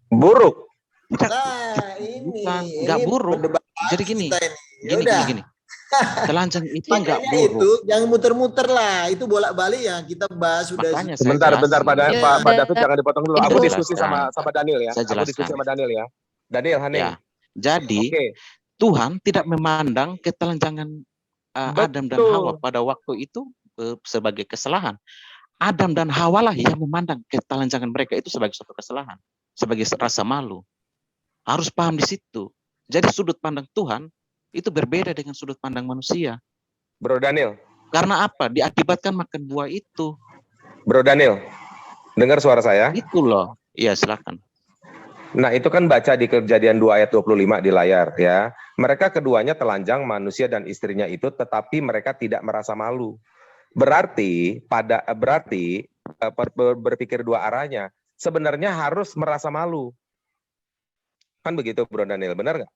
Buruk. Nah, enggak buruk. Jadi gini. Telanjang itu enggak buruk. Itu jangan muter-muter lah. Itu bolak-balik ya kita bahas sudah. Bentar Pak David jangan dipotong dulu. Aku diskusi sama Daniel ya. Aku diskusi sama Daniel ya. Daniel Haning. Ya. Jadi Tuhan tidak memandang ketelanjangan Adam dan Hawa pada waktu itu sebagai kesalahan. Adam dan Hawa lah yang memandang ketelanjangan mereka itu sebagai suatu kesalahan, sebagai rasa malu. Harus paham di situ. Jadi sudut pandang Tuhan itu berbeda dengan sudut pandang manusia. Bro Daniel. Karena apa? Diakibatkan makan buah itu. Bro Daniel, dengar suara saya? Itu loh. Iya, silakan. Nah, itu kan baca di Kejadian 2 ayat 25 di layar ya. Mereka keduanya telanjang, manusia dan istrinya itu, tetapi mereka tidak merasa malu. Berarti berpikir dua arahnya. Sebenarnya harus merasa malu. Kan begitu Bro Daniel, benar nggak?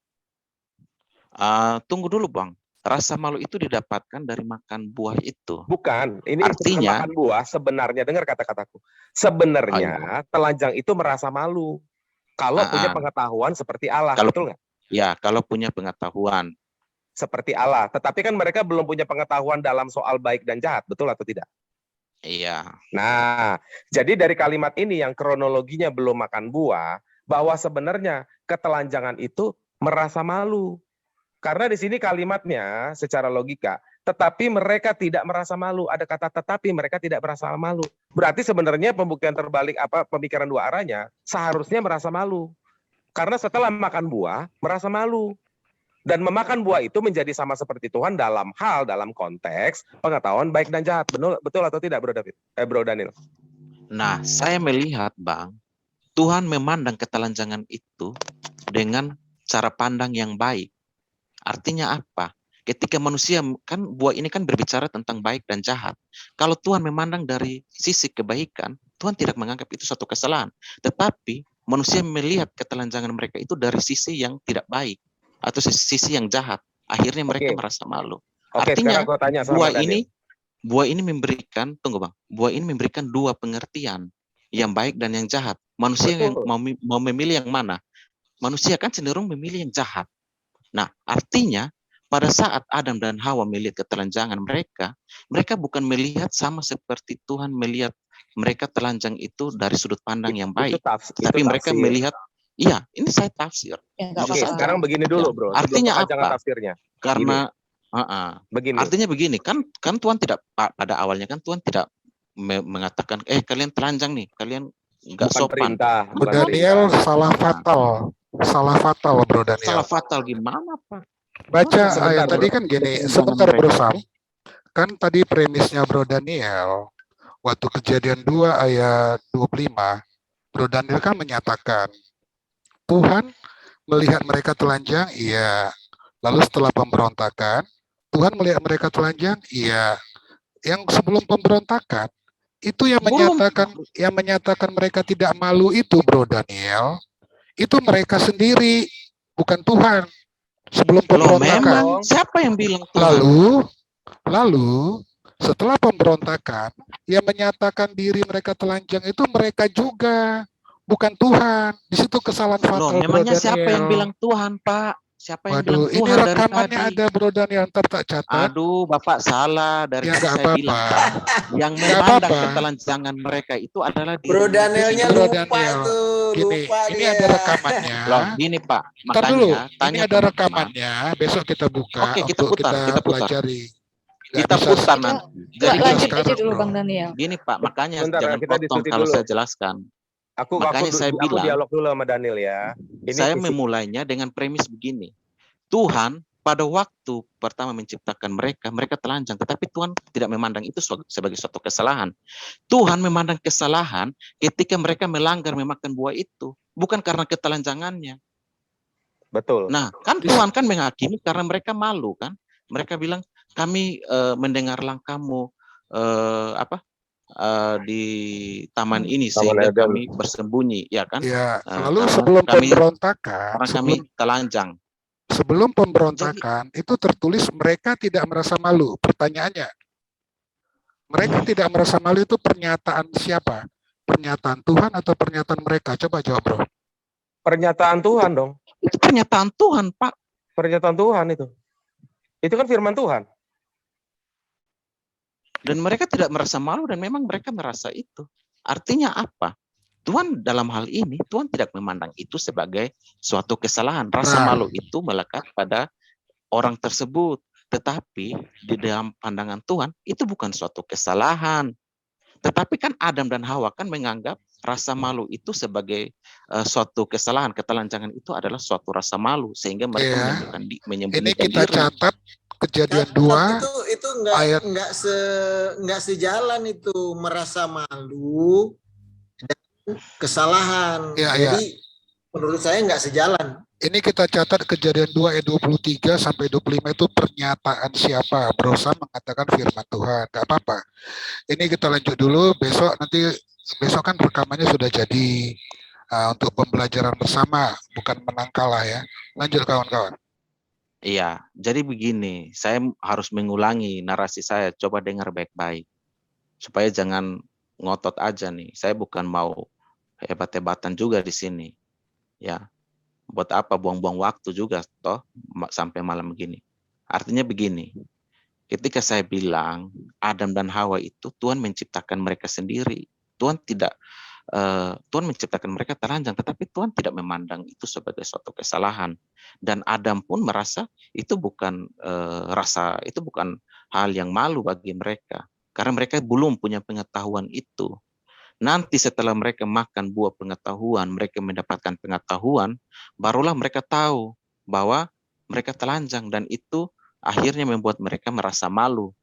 Tunggu dulu Bang. Rasa malu itu didapatkan dari makan buah itu. Bukan, ini artinya makan buah sebenarnya, dengar kata-kataku. Sebenarnya telanjang itu merasa malu kalau punya pengetahuan seperti Allah, betul nggak? Ya, kalau punya pengetahuan seperti Allah. Tetapi kan mereka belum punya pengetahuan dalam soal baik dan jahat, betul atau tidak? Iya. Nah, jadi dari kalimat ini yang kronologinya belum makan buah, bahwa sebenarnya ketelanjangan itu merasa malu. Karena di sini kalimatnya secara logika, tetapi mereka tidak merasa malu. Ada kata tetapi mereka tidak merasa malu. Berarti sebenarnya pembuktian terbalik pemikiran dua arahnya seharusnya merasa malu. Karena setelah makan buah merasa malu. Dan memakan buah itu menjadi sama seperti Tuhan dalam konteks pengetahuan baik dan jahat. Betul atau tidak Bro Daniel? Nah, saya melihat Bang, Tuhan memandang ketelanjangan itu dengan cara pandang yang baik. Artinya apa? Ketika manusia, kan buah ini kan berbicara tentang baik dan jahat. Kalau Tuhan memandang dari sisi kebaikan, Tuhan tidak menganggap itu suatu kesalahan. Tetapi manusia melihat ketelanjangan mereka itu dari sisi yang tidak baik atau sisi yang jahat. Akhirnya mereka merasa malu. Artinya buah ini memberikan, tunggu Bang, buah ini memberikan dua pengertian, yang baik dan yang jahat. Manusia yang mau memilih yang mana? Manusia kan cenderung memilih yang jahat. Nah, artinya pada saat Adam dan Hawa melihat ketelanjangan mereka bukan melihat sama seperti Tuhan melihat mereka telanjang itu dari sudut pandang yang baik. Tapi mereka melihat, iya, ini saya tafsir. Oke, sekarang begini dulu Bro. Artinya apa? Tafsirnya. Karena begini. Artinya begini, kan Tuhan tidak, pada awalnya kan Tuhan tidak mengatakan, kalian telanjang nih, kalian nggak sopan. Bro Daniel salah fatal. Salah fatal Bro Daniel. Salah fatal gimana Pak? Baca ayat tadi kan gini, sebentar Bro Sam. Kan tadi premisnya Bro Daniel, waktu Kejadian 2 ayat 25, Bro Daniel kan menyatakan, Tuhan melihat mereka telanjang, iya. Lalu setelah pemberontakan, Tuhan melihat mereka telanjang, iya. Yang sebelum pemberontakan, itu yang menyatakan mereka tidak malu itu Bro Daniel, itu mereka sendiri, bukan Tuhan. Sebelum pemberontakan. Siapa yang bilang Tuhan? Lalu setelah pemberontakan, yang menyatakan diri mereka telanjang itu mereka juga, bukan Tuhan. Di situ kesalahan fatal. Memangnya siapa yang bilang Tuhan, Pak? Siapa yang bilang Tuhan? Ini rekamannya ada Bro Daniel, ntar tak catat. Aduh, Bapak salah dari saya bilang. Yang memandang ketelanjangan mereka itu adalah diri. Bro Danielnya lupa itu. Gini, ini ada rekamannya. Loh, gini Pak, makanya dulu, ini ada rekamannya, besok kita buka. Oke, kita pelajari. Kita putar nanti. Jadi lanjut aja dulu Bang Daniel. Gini Pak, makanya jangan potong kalau saya jelaskan. Makanya saya bilang, dialog dulu sama Daniel ya. Saya memulainya dengan premis begini. Tuhan pada waktu pertama menciptakan mereka telanjang, tetapi Tuhan tidak memandang itu sebagai suatu kesalahan. Tuhan memandang kesalahan ketika mereka melanggar memakan buah itu, bukan karena ketelanjangannya. Betul. Nah, kan Tuhan kan menghakimi karena mereka malu kan. Mereka bilang, kami mendengar langkahmu di taman ini sehingga kami bersembunyi, ya kan? Ya, lalu sebelum pemberontakan, karena kami telanjang. Sebelum pemberontakan itu tertulis mereka tidak merasa malu. Pertanyaannya, mereka tidak merasa malu itu pernyataan siapa? Pernyataan Tuhan atau pernyataan mereka? Coba jawab Bro. Pernyataan Tuhan dong. Itu pernyataan Tuhan Pak. Pernyataan Tuhan itu. Itu kan firman Tuhan. Dan mereka tidak merasa malu dan memang mereka merasa itu. Artinya apa? Tuhan dalam hal ini, Tuhan tidak memandang itu sebagai suatu kesalahan. Rasa malu itu melekat pada orang tersebut. Tetapi di dalam pandangan Tuhan, itu bukan suatu kesalahan. Tetapi kan Adam dan Hawa kan menganggap rasa malu itu sebagai suatu kesalahan. Ketelanjangan itu adalah suatu rasa malu. Sehingga mereka menyembunyikan ini kita diri. Catat Kejadian 2 itu enggak sejalan itu merasa malu dan kesalahan. Jadi menurut saya nggak sejalan. Ini kita catat kejadian 2 ayat 23 sampai 25 itu pernyataan siapa? Bro Sam mengatakan firman Tuhan. Gak apa-apa. Ini kita lanjut dulu. Besok kan rekamannya sudah jadi untuk pembelajaran bersama, bukan menang kalah ya. Lanjut kawan-kawan. Iya, jadi begini, saya harus mengulangi narasi saya. Coba dengar baik-baik, supaya jangan ngotot aja nih. Saya bukan mau hebat-hebatan juga di sini, ya. Buat apa buang-buang waktu juga toh sampai malam begini. Artinya begini, ketika saya bilang Adam dan Hawa itu Tuhan menciptakan mereka sendiri. Tuhan menciptakan mereka telanjang, tetapi Tuhan tidak memandang itu sebagai suatu kesalahan. Dan Adam pun merasa itu bukan hal yang malu bagi mereka, karena mereka belum punya pengetahuan itu. Nanti setelah mereka makan buah pengetahuan, mereka mendapatkan pengetahuan, barulah mereka tahu bahwa mereka telanjang, dan itu akhirnya membuat mereka merasa malu.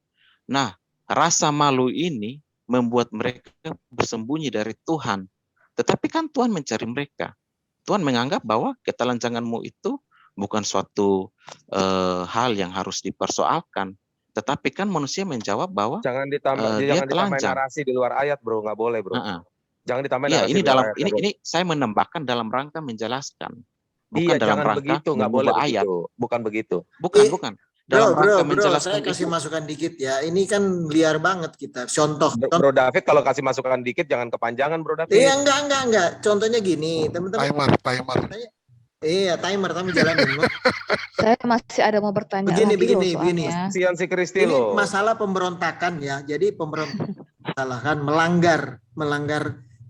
Nah, rasa malu ini membuat mereka bersembunyi dari Tuhan. Tetapi kan Tuhan mencari mereka. Tuhan menganggap bahwa ketelanjanganmu itu bukan suatu hal yang harus dipersoalkan. Tetapi kan manusia menjawab bahwa jangan ditambah narasi di luar ayat, bro. Nggak boleh, bro. Jangan ditambah narasi ini di luar ayat. Ini saya menambahkan dalam rangka menjelaskan. Bukan dalam rangka begitu, nggak boleh ayat. Bukan begitu. Bukan. Dalam rangka menjelaskan saya kasih masukan dikit ya. Ini kan liar banget kita. Contoh. Bro David, kalau kasih masukan dikit jangan kepanjangan, Bro David. Iya, enggak. Contohnya gini, teman-teman. Timer. Iya, timer tapi jalanin. Saya masih ada mau bertanya. Begini. Sian si Kristi loh. Ini masalah pemberontakan ya. Jadi pemberontakan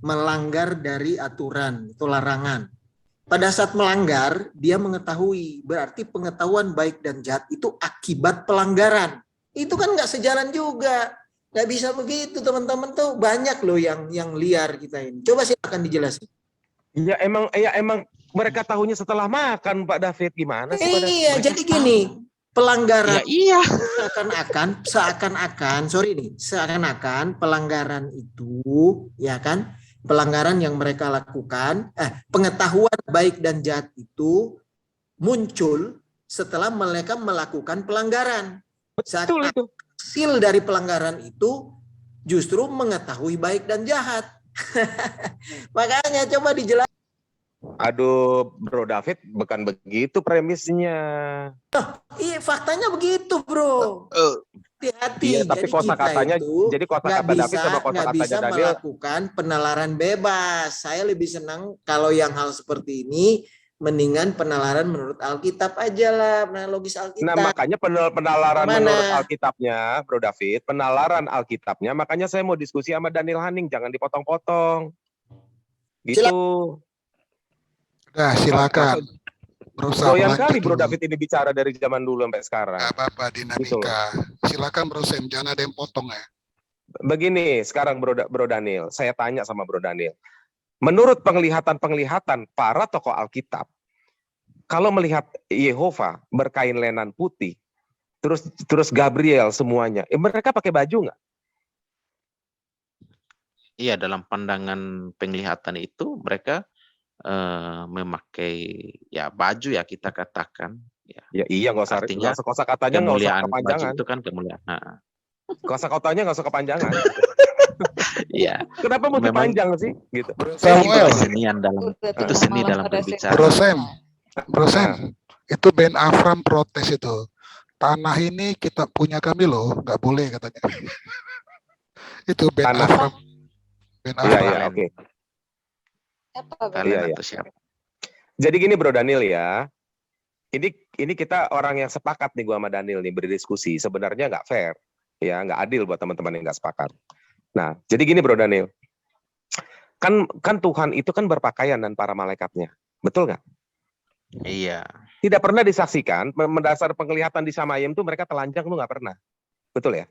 melanggar dari aturan, itu larangan. Pada saat melanggar, dia mengetahui, berarti pengetahuan baik dan jahat itu akibat pelanggaran. Itu kan nggak sejalan juga. Nggak bisa begitu, teman-teman tuh banyak loh yang liar kita ini. Coba silakan dijelasin. Ya emang mereka tahunya setelah makan, Pak David. Gimana sih? Iya, jadi gini, pelanggaran iya. seakan-akan pelanggaran itu, ya kan? Pelanggaran yang mereka lakukan, pengetahuan baik dan jahat itu muncul setelah mereka melakukan pelanggaran. Betul itu. Hasil dari pelanggaran itu justru mengetahui baik dan jahat. Makanya coba dijelaskan. Aduh, Bro David, bukan begitu premisnya. Iya, faktanya begitu, Bro. Hati-hati. Iya, tapi kosakatanya, jadi kosakata David sama kosakata bisa Daniel melakukan penalaran bebas. Saya lebih senang kalau yang hal seperti ini, mendingan penalaran menurut Alkitab aja lah, logis Alkitab. Nah, makanya penalaran menurut Alkitabnya, Bro David, penalaran Alkitabnya, makanya saya mau diskusi sama Daniel Haning, jangan dipotong-potong. Gitu. Nah, silakan. Doyan kali Bro David ini bicara dari zaman dulu sampai sekarang. Gak apa-apa, dinamika. Silakan Bro Sam, jangan ada yang potong ya. Begini, sekarang Bro Daniel, saya tanya sama Bro Daniel. Menurut penglihatan para tokoh Alkitab, kalau melihat Yehova berkain lenan putih, terus Gabriel semuanya, mereka pakai baju nggak? Iya, dalam pandangan penglihatan itu mereka memakai ya baju ya, kita katakan ya iya, nggak usah kosakatanya, nggak usah kepanjangan. Itu kan kemuliaan. Kosakatanya nggak usah kepanjangan. Iya. Kenapa mau panjang sih? Gitu. Samuel. Itu seni dalam berbicara. Bro Sam, itu Ben Afram protes itu. Tanah ini kita punya kami loh, nggak boleh katanya. Itu Ben Afram. Iya, oke. Siapa? Jadi gini Bro Daniel ya, ini kita orang yang sepakat nih, gua sama Daniel nih berdiskusi, sebenarnya nggak fair, ya nggak adil buat teman-teman yang nggak sepakat. Nah, jadi gini Bro Daniel, kan Tuhan itu kan berpakaian dan para malaikatnya, betul nggak? Iya. Tidak pernah disaksikan, mendasar penglihatan di Samayim tuh mereka telanjang tuh nggak pernah, betul ya?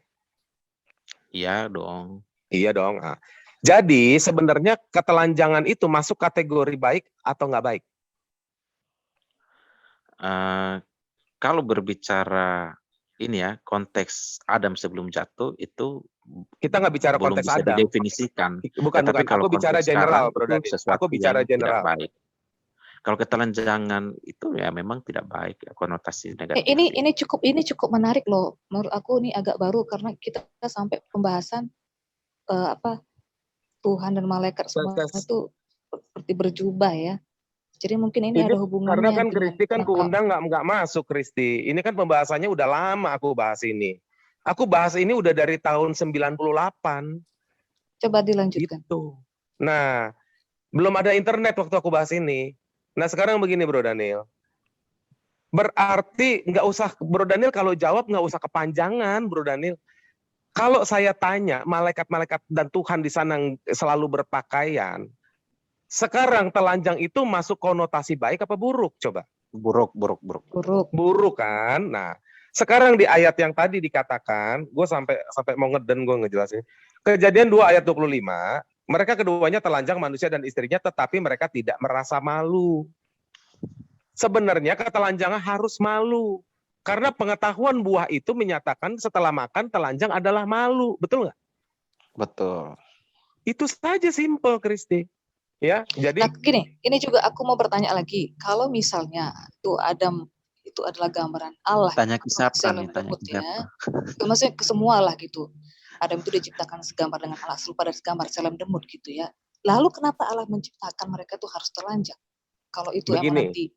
Iya dong. Iya dong. Nah. Jadi sebenarnya ketelanjangan itu masuk kategori baik atau nggak baik? Kalau berbicara ini ya, konteks Adam sebelum jatuh itu kita nggak bicara belum konteks bisa Adam. Didefinisikan. Bukan. Aku bicara general, Bro Daniel. Aku bicara general. Baik. Kalau ketelanjangan itu ya memang tidak baik ya, konotasi negatif. Ini cukup menarik loh. Menurut aku ini agak baru karena kita sampai pembahasan Tuhan dan malaikat semua itu seperti berjubah ya. Jadi mungkin ini ada hubungannya karena kan dengan Kristi kan kuundang nggak masuk Kristi. Ini kan pembahasannya udah lama aku bahas ini. Aku bahas ini udah dari tahun 98. Coba dilanjutkan. Gitu. Nah, belum ada internet waktu aku bahas ini. Nah sekarang begini Bro Daniel. Berarti nggak usah Bro Daniel kalau jawab nggak usah kepanjangan Bro Daniel. Kalau saya tanya malaikat-malaikat dan Tuhan di sana selalu berpakaian, sekarang telanjang itu masuk konotasi baik apa buruk? Coba. Buruk. Buruk kan? Nah, sekarang di ayat yang tadi dikatakan, gue sampai mau ngeden gue ngejelasin. Kejadian 2 ayat 25, mereka keduanya telanjang manusia dan istrinya, tetapi mereka tidak merasa malu. Sebenarnya ketelanjangan harus malu. Karena pengetahuan buah itu menyatakan setelah makan telanjang adalah malu. Betul nggak? Betul. Itu saja simple, Kristi. Ya, jadi gini, ini juga aku mau bertanya lagi. Kalau misalnya tuh Adam itu adalah gambaran Allah. Tanya ke siapa nih? Maksudnya ke semua lah gitu. Adam itu diciptakan segambar dengan Allah, serupa dari segambar selam demut gitu ya. Lalu kenapa Allah menciptakan mereka tuh harus telanjang? Kalau itu emang nanti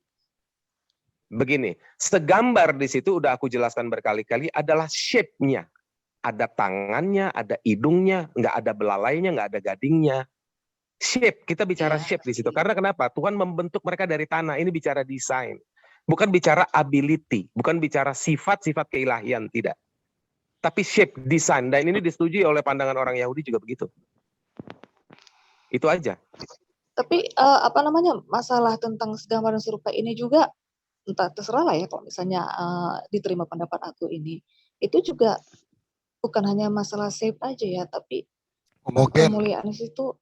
begini, segambar di situ udah aku jelaskan berkali-kali adalah shape-nya. Ada tangannya, ada hidungnya, nggak ada belalainya, nggak ada gadingnya. Shape, kita bicara shape di situ. Karena kenapa? Tuhan membentuk mereka dari tanah. Ini bicara desain. Bukan bicara ability, bukan bicara sifat-sifat keilahian, tidak. Tapi shape, desain. Dan ini disetujui oleh pandangan orang Yahudi juga begitu. Itu aja. Tapi masalah tentang segambar dan serupa ini juga entah terserah lah ya kalau misalnya diterima pendapat aku ini, itu juga bukan hanya masalah shape aja ya, tapi kemuliaan itu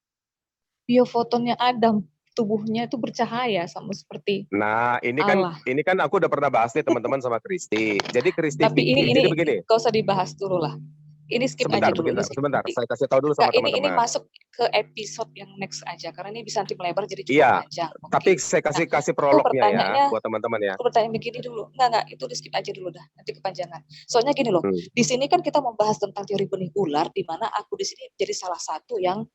biofotonnya Adam, tubuhnya itu bercahaya sama seperti Nah, ini kan aku udah pernah bahas nih teman-teman sama Kristi. Jadi Kristi tapi ini begini. Gak usah dibahas dulu lah. Ini skip aja dulu. Sebentar, saya kasih tahu dulu sama teman-teman. Ini masuk ke episode yang next aja karena ini bisa nanti melebar jadi cukup panjang. Tapi saya kasih prolognya ya buat teman-teman ya. Aku bertanya begini dulu. Enggak, itu di skip aja dulu dah. Nanti kepanjangan. Soalnya gini loh, di sini kan kita membahas tentang teori benih ular di mana aku di sini jadi salah satu yang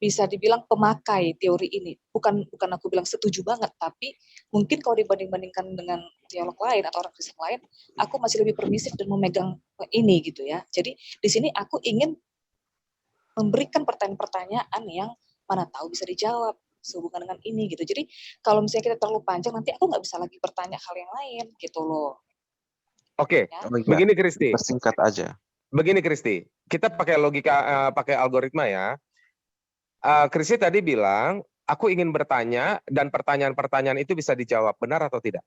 bisa dibilang pemakai teori ini. Bukan aku bilang setuju banget, tapi mungkin kalau dibanding-bandingkan dengan teolog lain atau orang Kristen lain, aku masih lebih permisif dan memegang ini gitu ya. Jadi di sini aku ingin memberikan pertanyaan-pertanyaan yang mana tahu bisa dijawab sehubungan dengan ini gitu. Jadi kalau misalnya kita terlalu panjang, nanti aku nggak bisa lagi bertanya hal yang lain gitu loh. Oke, begini Kristi. Persingkat aja. Begini Kristi, kita pakai logika, pakai algoritma ya. Kristi tadi bilang, aku ingin bertanya dan pertanyaan-pertanyaan itu bisa dijawab, benar atau tidak?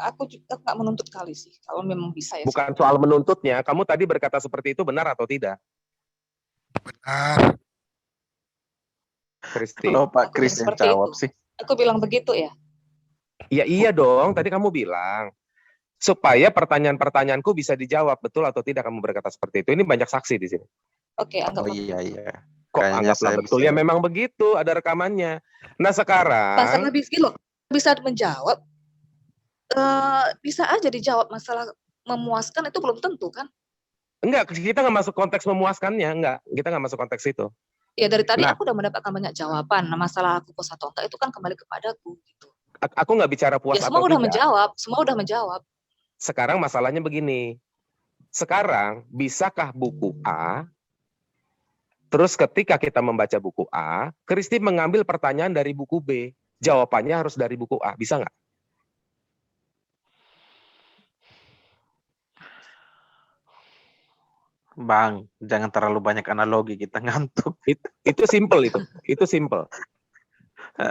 Aku juga nggak menuntut kali sih, kalau memang bisa ya. Bukan soal menuntutnya, kamu tadi berkata seperti itu benar atau tidak? Benar. Kristi. Kalau Pak Kris yang jawab sih. Aku bilang begitu ya? Ya iya dong, tadi kamu bilang. Supaya pertanyaan-pertanyaanku bisa dijawab, betul atau tidak kamu berkata seperti itu. Ini banyak saksi di sini. Oke, anggap. Oh iya. Kok anggaplah betul? Ya memang begitu, ada rekamannya. Nah sekarang. Masalah bisa menjawab. Bisa aja dijawab, masalah memuaskan itu belum tentu kan? Enggak, kita nggak masuk konteks memuaskannya, enggak. Kita nggak masuk konteks itu. Ya dari tadi aku udah mendapatkan banyak jawaban. Nah, masalah aku puas atau enggak itu kan kembali kepadaku gitu. Aku nggak bicara puas atau tidak. Semua udah menjawab. Sekarang masalahnya begini. Sekarang bisakah buku A, terus ketika kita membaca buku A, Kristi mengambil pertanyaan dari buku B, jawabannya harus dari buku A, bisa nggak? Bang, jangan terlalu banyak analogi, kita ngantuk. Itu simple itu simple.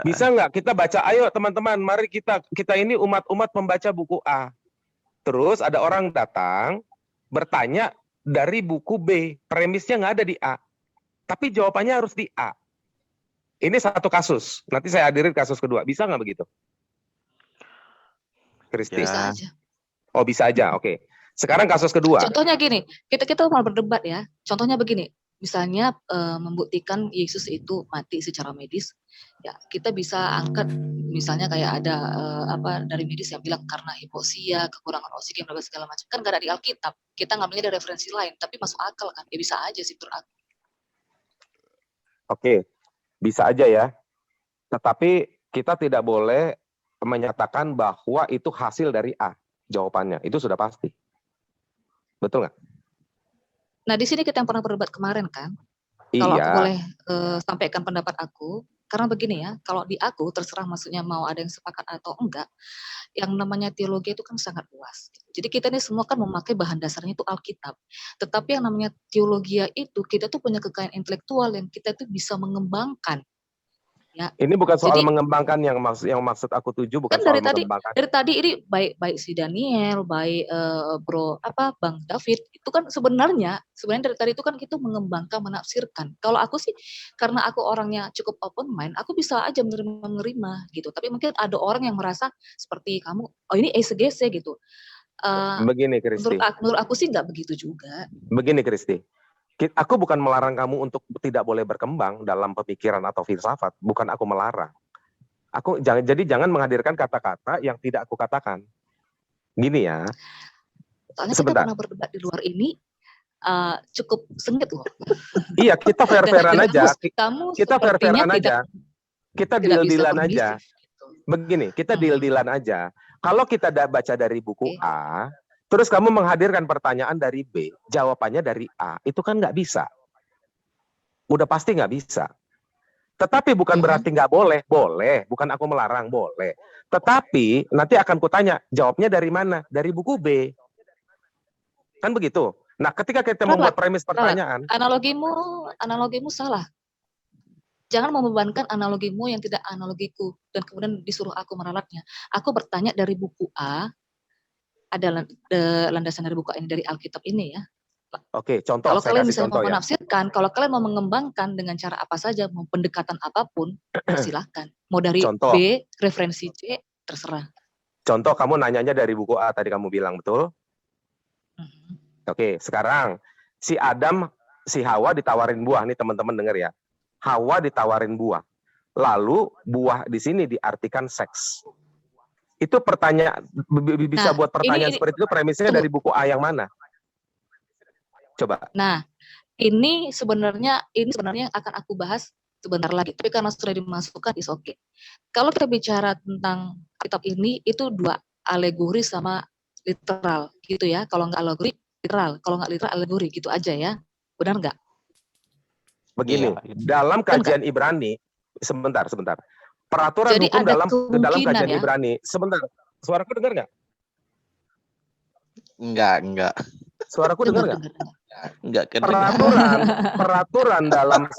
Bisa nggak kita baca? Ayo teman-teman, mari kita ini umat-umat membaca buku A. Terus ada orang datang bertanya dari buku B, premisnya nggak ada di A, tapi jawabannya harus di A. Ini satu kasus. Nanti saya hadirin kasus kedua. Bisa nggak begitu? Kristi? Bisa aja. Oh bisa aja, oke. Sekarang kasus kedua. Contohnya gini, kita mau berdebat ya. Contohnya begini, misalnya membuktikan Yesus itu mati secara medis, ya kita bisa angkat misalnya kayak ada dari medis yang bilang karena hipoksia, kekurangan oksigen dan segala macam, kan gak ada di Alkitab. Kita ngambilnya dari referensi lain, tapi masuk akal kan? Ya bisa aja sih menurut aku. Oke, bisa aja ya. Tetapi kita tidak boleh menyatakan bahwa itu hasil dari A. Jawabannya itu sudah pasti. Betul nggak? Nah, di sini kita yang pernah berdebat kemarin kan. Kalau aku Iya. boleh sampaikan pendapat aku, karena begini ya, kalau di aku terserah maksudnya mau ada yang sepakat atau enggak, yang namanya teologi itu kan sangat luas. Jadi kita ini semua kan memakai bahan dasarnya itu Alkitab. Tetapi yang namanya teologi itu kita tuh punya kekayaan intelektual yang kita tuh bisa mengembangkan. Ya. Ini bukan soal Jadi, mengembangkan yang maksud aku tuju bukan kan soal mengembangkan. dari tadi ini baik si Daniel, baik Bang David, itu kan sebenarnya dari tadi itu kan kita mengembangkan, menafsirkan. Kalau aku sih karena aku orangnya cukup open mind, aku bisa aja menerima gitu. Tapi mungkin ada orang yang merasa seperti kamu, oh ini exegese gitu. Begini Kristi. Menurut aku sih nggak begitu juga. Begini Kristi. Aku bukan melarang kamu untuk tidak boleh berkembang dalam pemikiran atau filsafat, bukan aku melarang. Jadi jangan menghadirkan kata-kata yang tidak aku katakan. Gini ya. Soalnya kita pernah berdebat di luar ini cukup sengit loh. Iya, kita fair-fairan aja. Kita fair-fairan aja. Kita deal-dealan aja. Begini, kita deal-dealan aja. Kalau kita baca dari buku A, terus kamu menghadirkan pertanyaan dari B, jawabannya dari A, itu kan nggak bisa. Udah pasti nggak bisa. Tetapi bukan berarti nggak boleh, boleh. Bukan aku melarang, boleh. Tetapi nanti akan kutanya, jawabnya dari mana? Dari buku B. Kan begitu. Nah, ketika kita membuat premis pertanyaan. Analogimu salah. Jangan membebankan analogimu yang tidak analogiku. Dan kemudian disuruh aku meralatnya. Aku bertanya dari buku A, ada landasan dari buku ini dari Alkitab ini ya. Oke, contoh. Kalau kalian misalnya mau menafsirkan, kalau kalian mau mengembangkan dengan cara apa saja, mau pendekatan apapun, silahkan. Mau dari contoh. B, referensi C, terserah. Contoh, kamu nanyanya dari buku A tadi kamu bilang, betul? Oke, sekarang si Adam, si Hawa ditawarin buah. Nih teman-teman dengar ya. Hawa ditawarin buah. Lalu buah di sini diartikan seks. Itu pertanyaan, bisa buat pertanyaan seperti itu premisnya dari buku A yang mana? Coba. Nah, ini sebenarnya akan aku bahas sebentar lagi. Tapi karena sudah dimasukkan, is okay. Kalau kita bicara tentang kitab ini, itu dua, alegori sama literal, gitu ya. Kalau nggak alegori, literal. Kalau nggak literal, alegori, gitu aja ya. Benar nggak? Begini, dalam kajian Ibrani, sebentar. Peraturan jadi hukum dalam kajian ya? Ibrani, sebentar. Suaraku dengar nggak? Enggak. Suaraku dengar nggak? Enggak kedengar. Peraturan dalam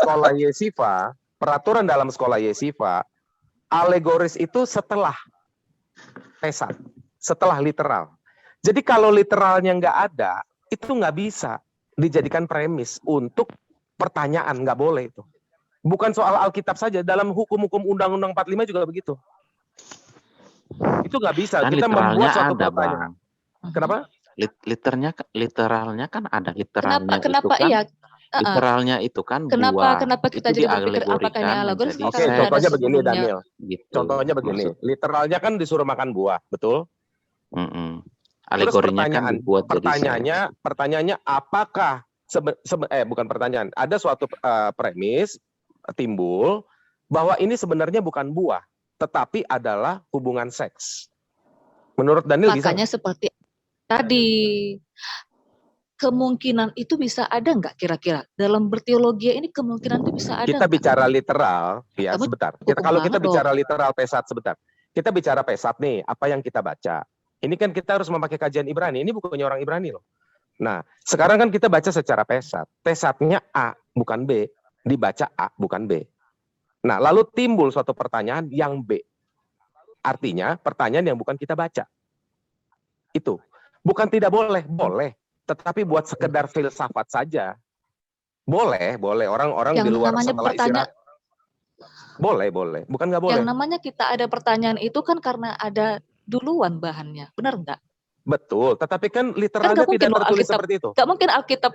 sekolah Yesiva, alegoris itu setelah pesat, setelah literal. Jadi kalau literalnya nggak ada, itu nggak bisa dijadikan premis untuk pertanyaan, nggak boleh itu. Bukan soal Alkitab saja, dalam hukum-hukum Undang-Undang 45 juga begitu. Itu nggak bisa. Kan kita membuat suatu ada, pertanyaan. Bang. Kenapa? Literalnya kan ada literalnya. Kenapa itu kan, iya? Literalnya itu kan buah. Kenapa kita jadi berpikir apakah ini alegoris? Oke, contohnya begini Daniel. Gitu. Contohnya begini. Literalnya kan disuruh makan buah, betul? Alegorinya kan dibuat pertanyaannya apakah bukan pertanyaan. Ada suatu premis timbul bahwa ini sebenarnya bukan buah, tetapi adalah hubungan seks. Menurut Daniel bisa? Makanya seperti tadi, kemungkinan itu bisa ada nggak kira-kira? Dalam berteologi ini kemungkinan itu bisa ada. Kita bicara literal, ya sebentar. Kalau kita bicara literal pesat, sebentar. Kita bicara pesat nih, apa yang kita baca. Ini kan kita harus memakai kajian Ibrani. Ini bukannya orang Ibrani loh. Nah, sekarang kan kita baca secara pesat. Pesatnya A, bukan B. Dibaca A, bukan B. Nah, lalu timbul suatu pertanyaan yang B. Artinya, pertanyaan yang bukan kita baca. Itu. Bukan tidak boleh, boleh. Tetapi buat sekedar filsafat saja. Boleh. Orang-orang di luar setelah istirahat. Boleh. Bukan nggak boleh. Yang namanya kita ada pertanyaan itu kan karena ada duluan bahannya. Benar nggak? Betul. Tetapi kan literalnya tidak tertulis seperti itu. Nggak mungkin Alkitab.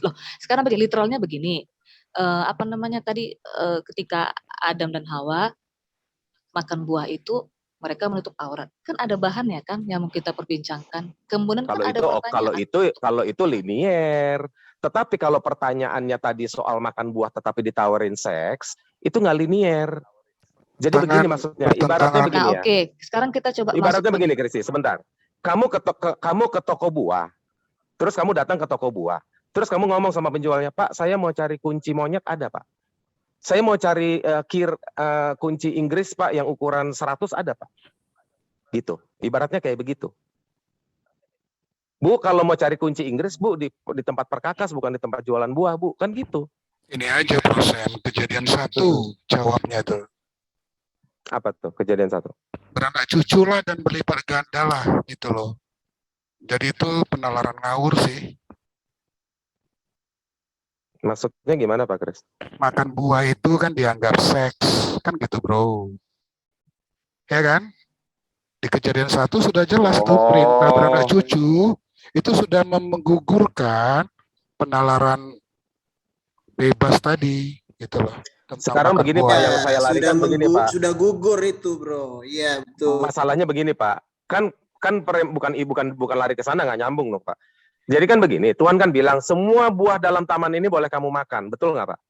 Loh, sekarang begini, literalnya begini. Apa namanya tadi, ketika Adam dan Hawa makan buah itu mereka menutup aurat. Kan ada bahannya kan yang mau kita perbincangkan. Kemudian kan ada pertanyaan. Kalau itu linier. Tetapi kalau pertanyaannya tadi soal makan buah tetapi ditawarin seks, itu nggak linier. Jadi begini maksudnya, ibaratnya begini ya. Oke, sekarang kita coba ibaratnya begini, Kristi, sebentar. Kamu ke toko buah, terus kamu datang ke toko buah, terus kamu ngomong sama penjualnya, Pak, saya mau cari kunci monyet, ada Pak? Saya mau cari kunci Inggris Pak yang ukuran 100, ada Pak? Gitu. Ibaratnya kayak begitu. Bu, kalau mau cari kunci Inggris Bu di tempat perkakas, bukan di tempat jualan buah Bu, kan gitu. Ini aja Bro Sam, kejadian 1 jawabnya tuh. Apa tuh kejadian 1? Beranak cucu lah dan berlipat ganda lah gitu loh. Jadi itu penalaran ngawur sih. Maksudnya gimana Pak Kris? Makan buah itu kan dianggap seks, kan gitu bro. Ya kan? Di kejadian 1 sudah jelas tuh perintah beranak cucu itu sudah menggugurkan penalaran bebas tadi gitu loh. Sekarang begini Pak, yang saya larikan begini Pak. Sudah gugur itu bro, iya betul. Masalahnya begini Pak, kan bukan lari ke sana, nggak nyambung loh Pak. Jadi kan begini, Tuhan kan bilang semua buah dalam taman ini boleh kamu makan, betul nggak Pak?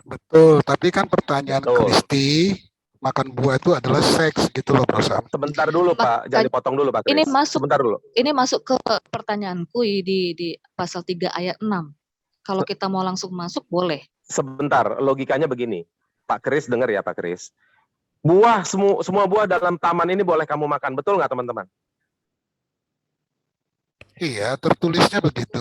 Betul, tapi kan pertanyaan Kristi, makan buah itu adalah seks gitu loh Bro Sam. Sebentar dulu Pak, jangan dipotong dulu Pak Kris. Sebentar dulu. Ini masuk ke pertanyaanku di pasal 3 ayat 6. Kalau kita mau langsung masuk boleh. Sebentar, logikanya begini. Pak Kris dengar ya Pak Kris. Semua buah dalam taman ini boleh kamu makan, betul nggak teman-teman? Iya, tertulisnya begitu.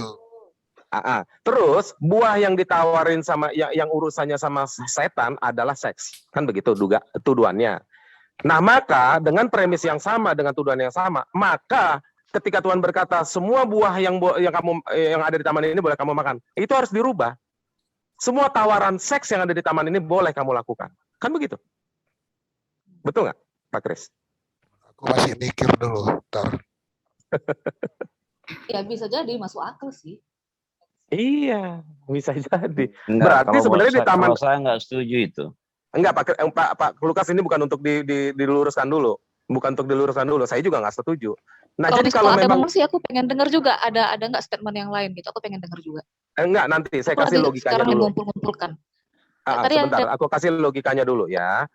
Terus buah yang ditawarin sama yang urusannya sama setan adalah seks, kan begitu tuduhannya. Nah maka dengan premis yang sama, dengan tuduhan yang sama, maka ketika Tuhan berkata semua buah yang ada di taman ini boleh kamu makan, itu harus dirubah. Semua tawaran seks yang ada di taman ini boleh kamu lakukan, kan begitu? Betul nggak, Pak Kris? Aku masih mikir dulu, ntar. Ya bisa jadi masuk akal sih. Iya, bisa jadi. Enggak, berarti sebenarnya di taman. Kalau saya nggak setuju itu. Enggak, Pak Lukas, ini bukan untuk diluruskan dulu, bukan untuk diluruskan dulu. Saya juga nggak setuju. Nah, jadi kalau memang sih aku pengen dengar juga ada nggak statement yang lain gitu. Aku pengen dengar juga. Enggak, nanti saya kasih logikanya dulu. Ngumpul-ngumpulkan. Sebentar, aku kasih logikanya dulu ya.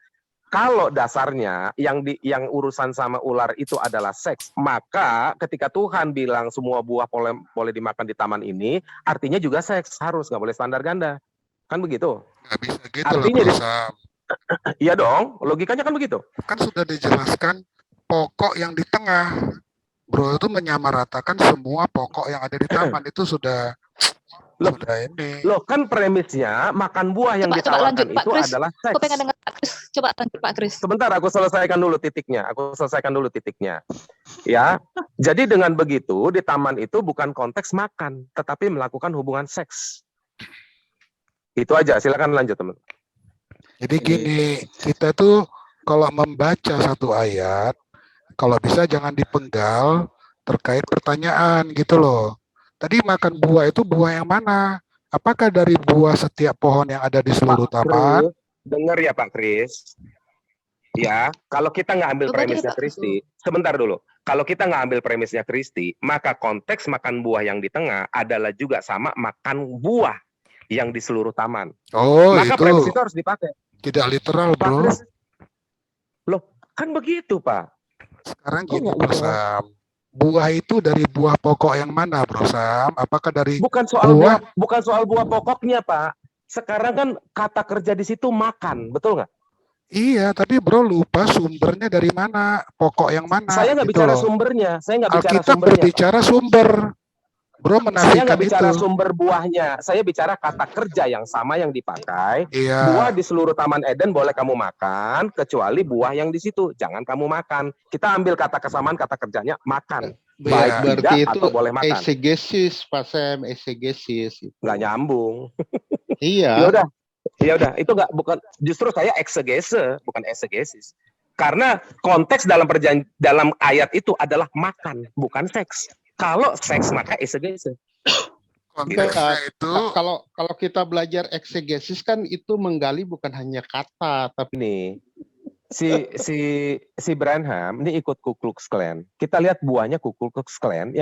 Kalau dasarnya yang urusan sama ular itu adalah seks, maka ketika Tuhan bilang semua buah boleh dimakan di taman ini, artinya juga seks, harus, nggak boleh standar ganda, kan begitu? Nggak bisa gitu artinya loh, iya dong, logikanya kan begitu. Kan sudah dijelaskan pokok yang di tengah, bro, itu menyamaratakan semua pokok yang ada di taman itu sudah. Loh kan premisnya makan buah yang ditawarkan lanjut, itu adalah seks. Aku pengen dengar Pak Kris. Coba lanjut Pak Kris. Sebentar, aku selesaikan dulu titiknya. Ya, jadi dengan begitu di taman itu bukan konteks makan, tetapi melakukan hubungan seks. Itu aja, silakan lanjut teman. Jadi gini, kita tuh kalau membaca satu ayat, kalau bisa jangan dipenggal terkait pertanyaan gitu loh. Tadi makan buah itu buah yang mana? Apakah dari buah setiap pohon yang ada di seluruh taman? Dengar ya Pak Kris. Ya, kalau kita nggak ambil premisnya Kristi, sebentar dulu. Kalau kita nggak ambil premisnya Kristi, maka konteks makan buah yang di tengah adalah juga sama makan buah yang di seluruh taman. Oh, maka itu premis itu harus dipakai. Tidak literal, Pak bro. Kris, loh, kan begitu Pak. Sekarang gini, Bro Sam. Buah itu dari buah pokok yang mana, Bro Sam? Apakah dari bukan soal buah pokoknya, Pak. Sekarang kan kata kerja di situ makan, betul nggak? Iya, tapi Bro lupa sumbernya dari mana, pokok yang mana. Saya nggak bicara sumbernya, saya nggak bicara Alkitab sumbernya. berbicara sumber. Bro menafikan saya nggak bicara itu. sumber buahnya, saya bicara kata kerja yang sama yang dipakai. Iya. Buah di seluruh Taman Eden boleh kamu makan, kecuali buah yang di situ jangan kamu makan. Kita ambil kata kesamaan kata kerjanya makan. Baik Berarti tidak itu atau boleh makan. Exegesis, Pak Sam, exegesis. Nggak nyambung. Iya. Ya udah, itu bukan, justru saya eksegese, bukan exegesis. Karena konteks dalam ayat itu adalah makan, bukan seks. Kalau seks maka exegese. konteksnya itu kalau kita belajar eksegesis kan itu menggali bukan hanya kata tapi nih si Branham ini ikut Ku Klux Klan. Kita lihat buahnya Ku Klux Klan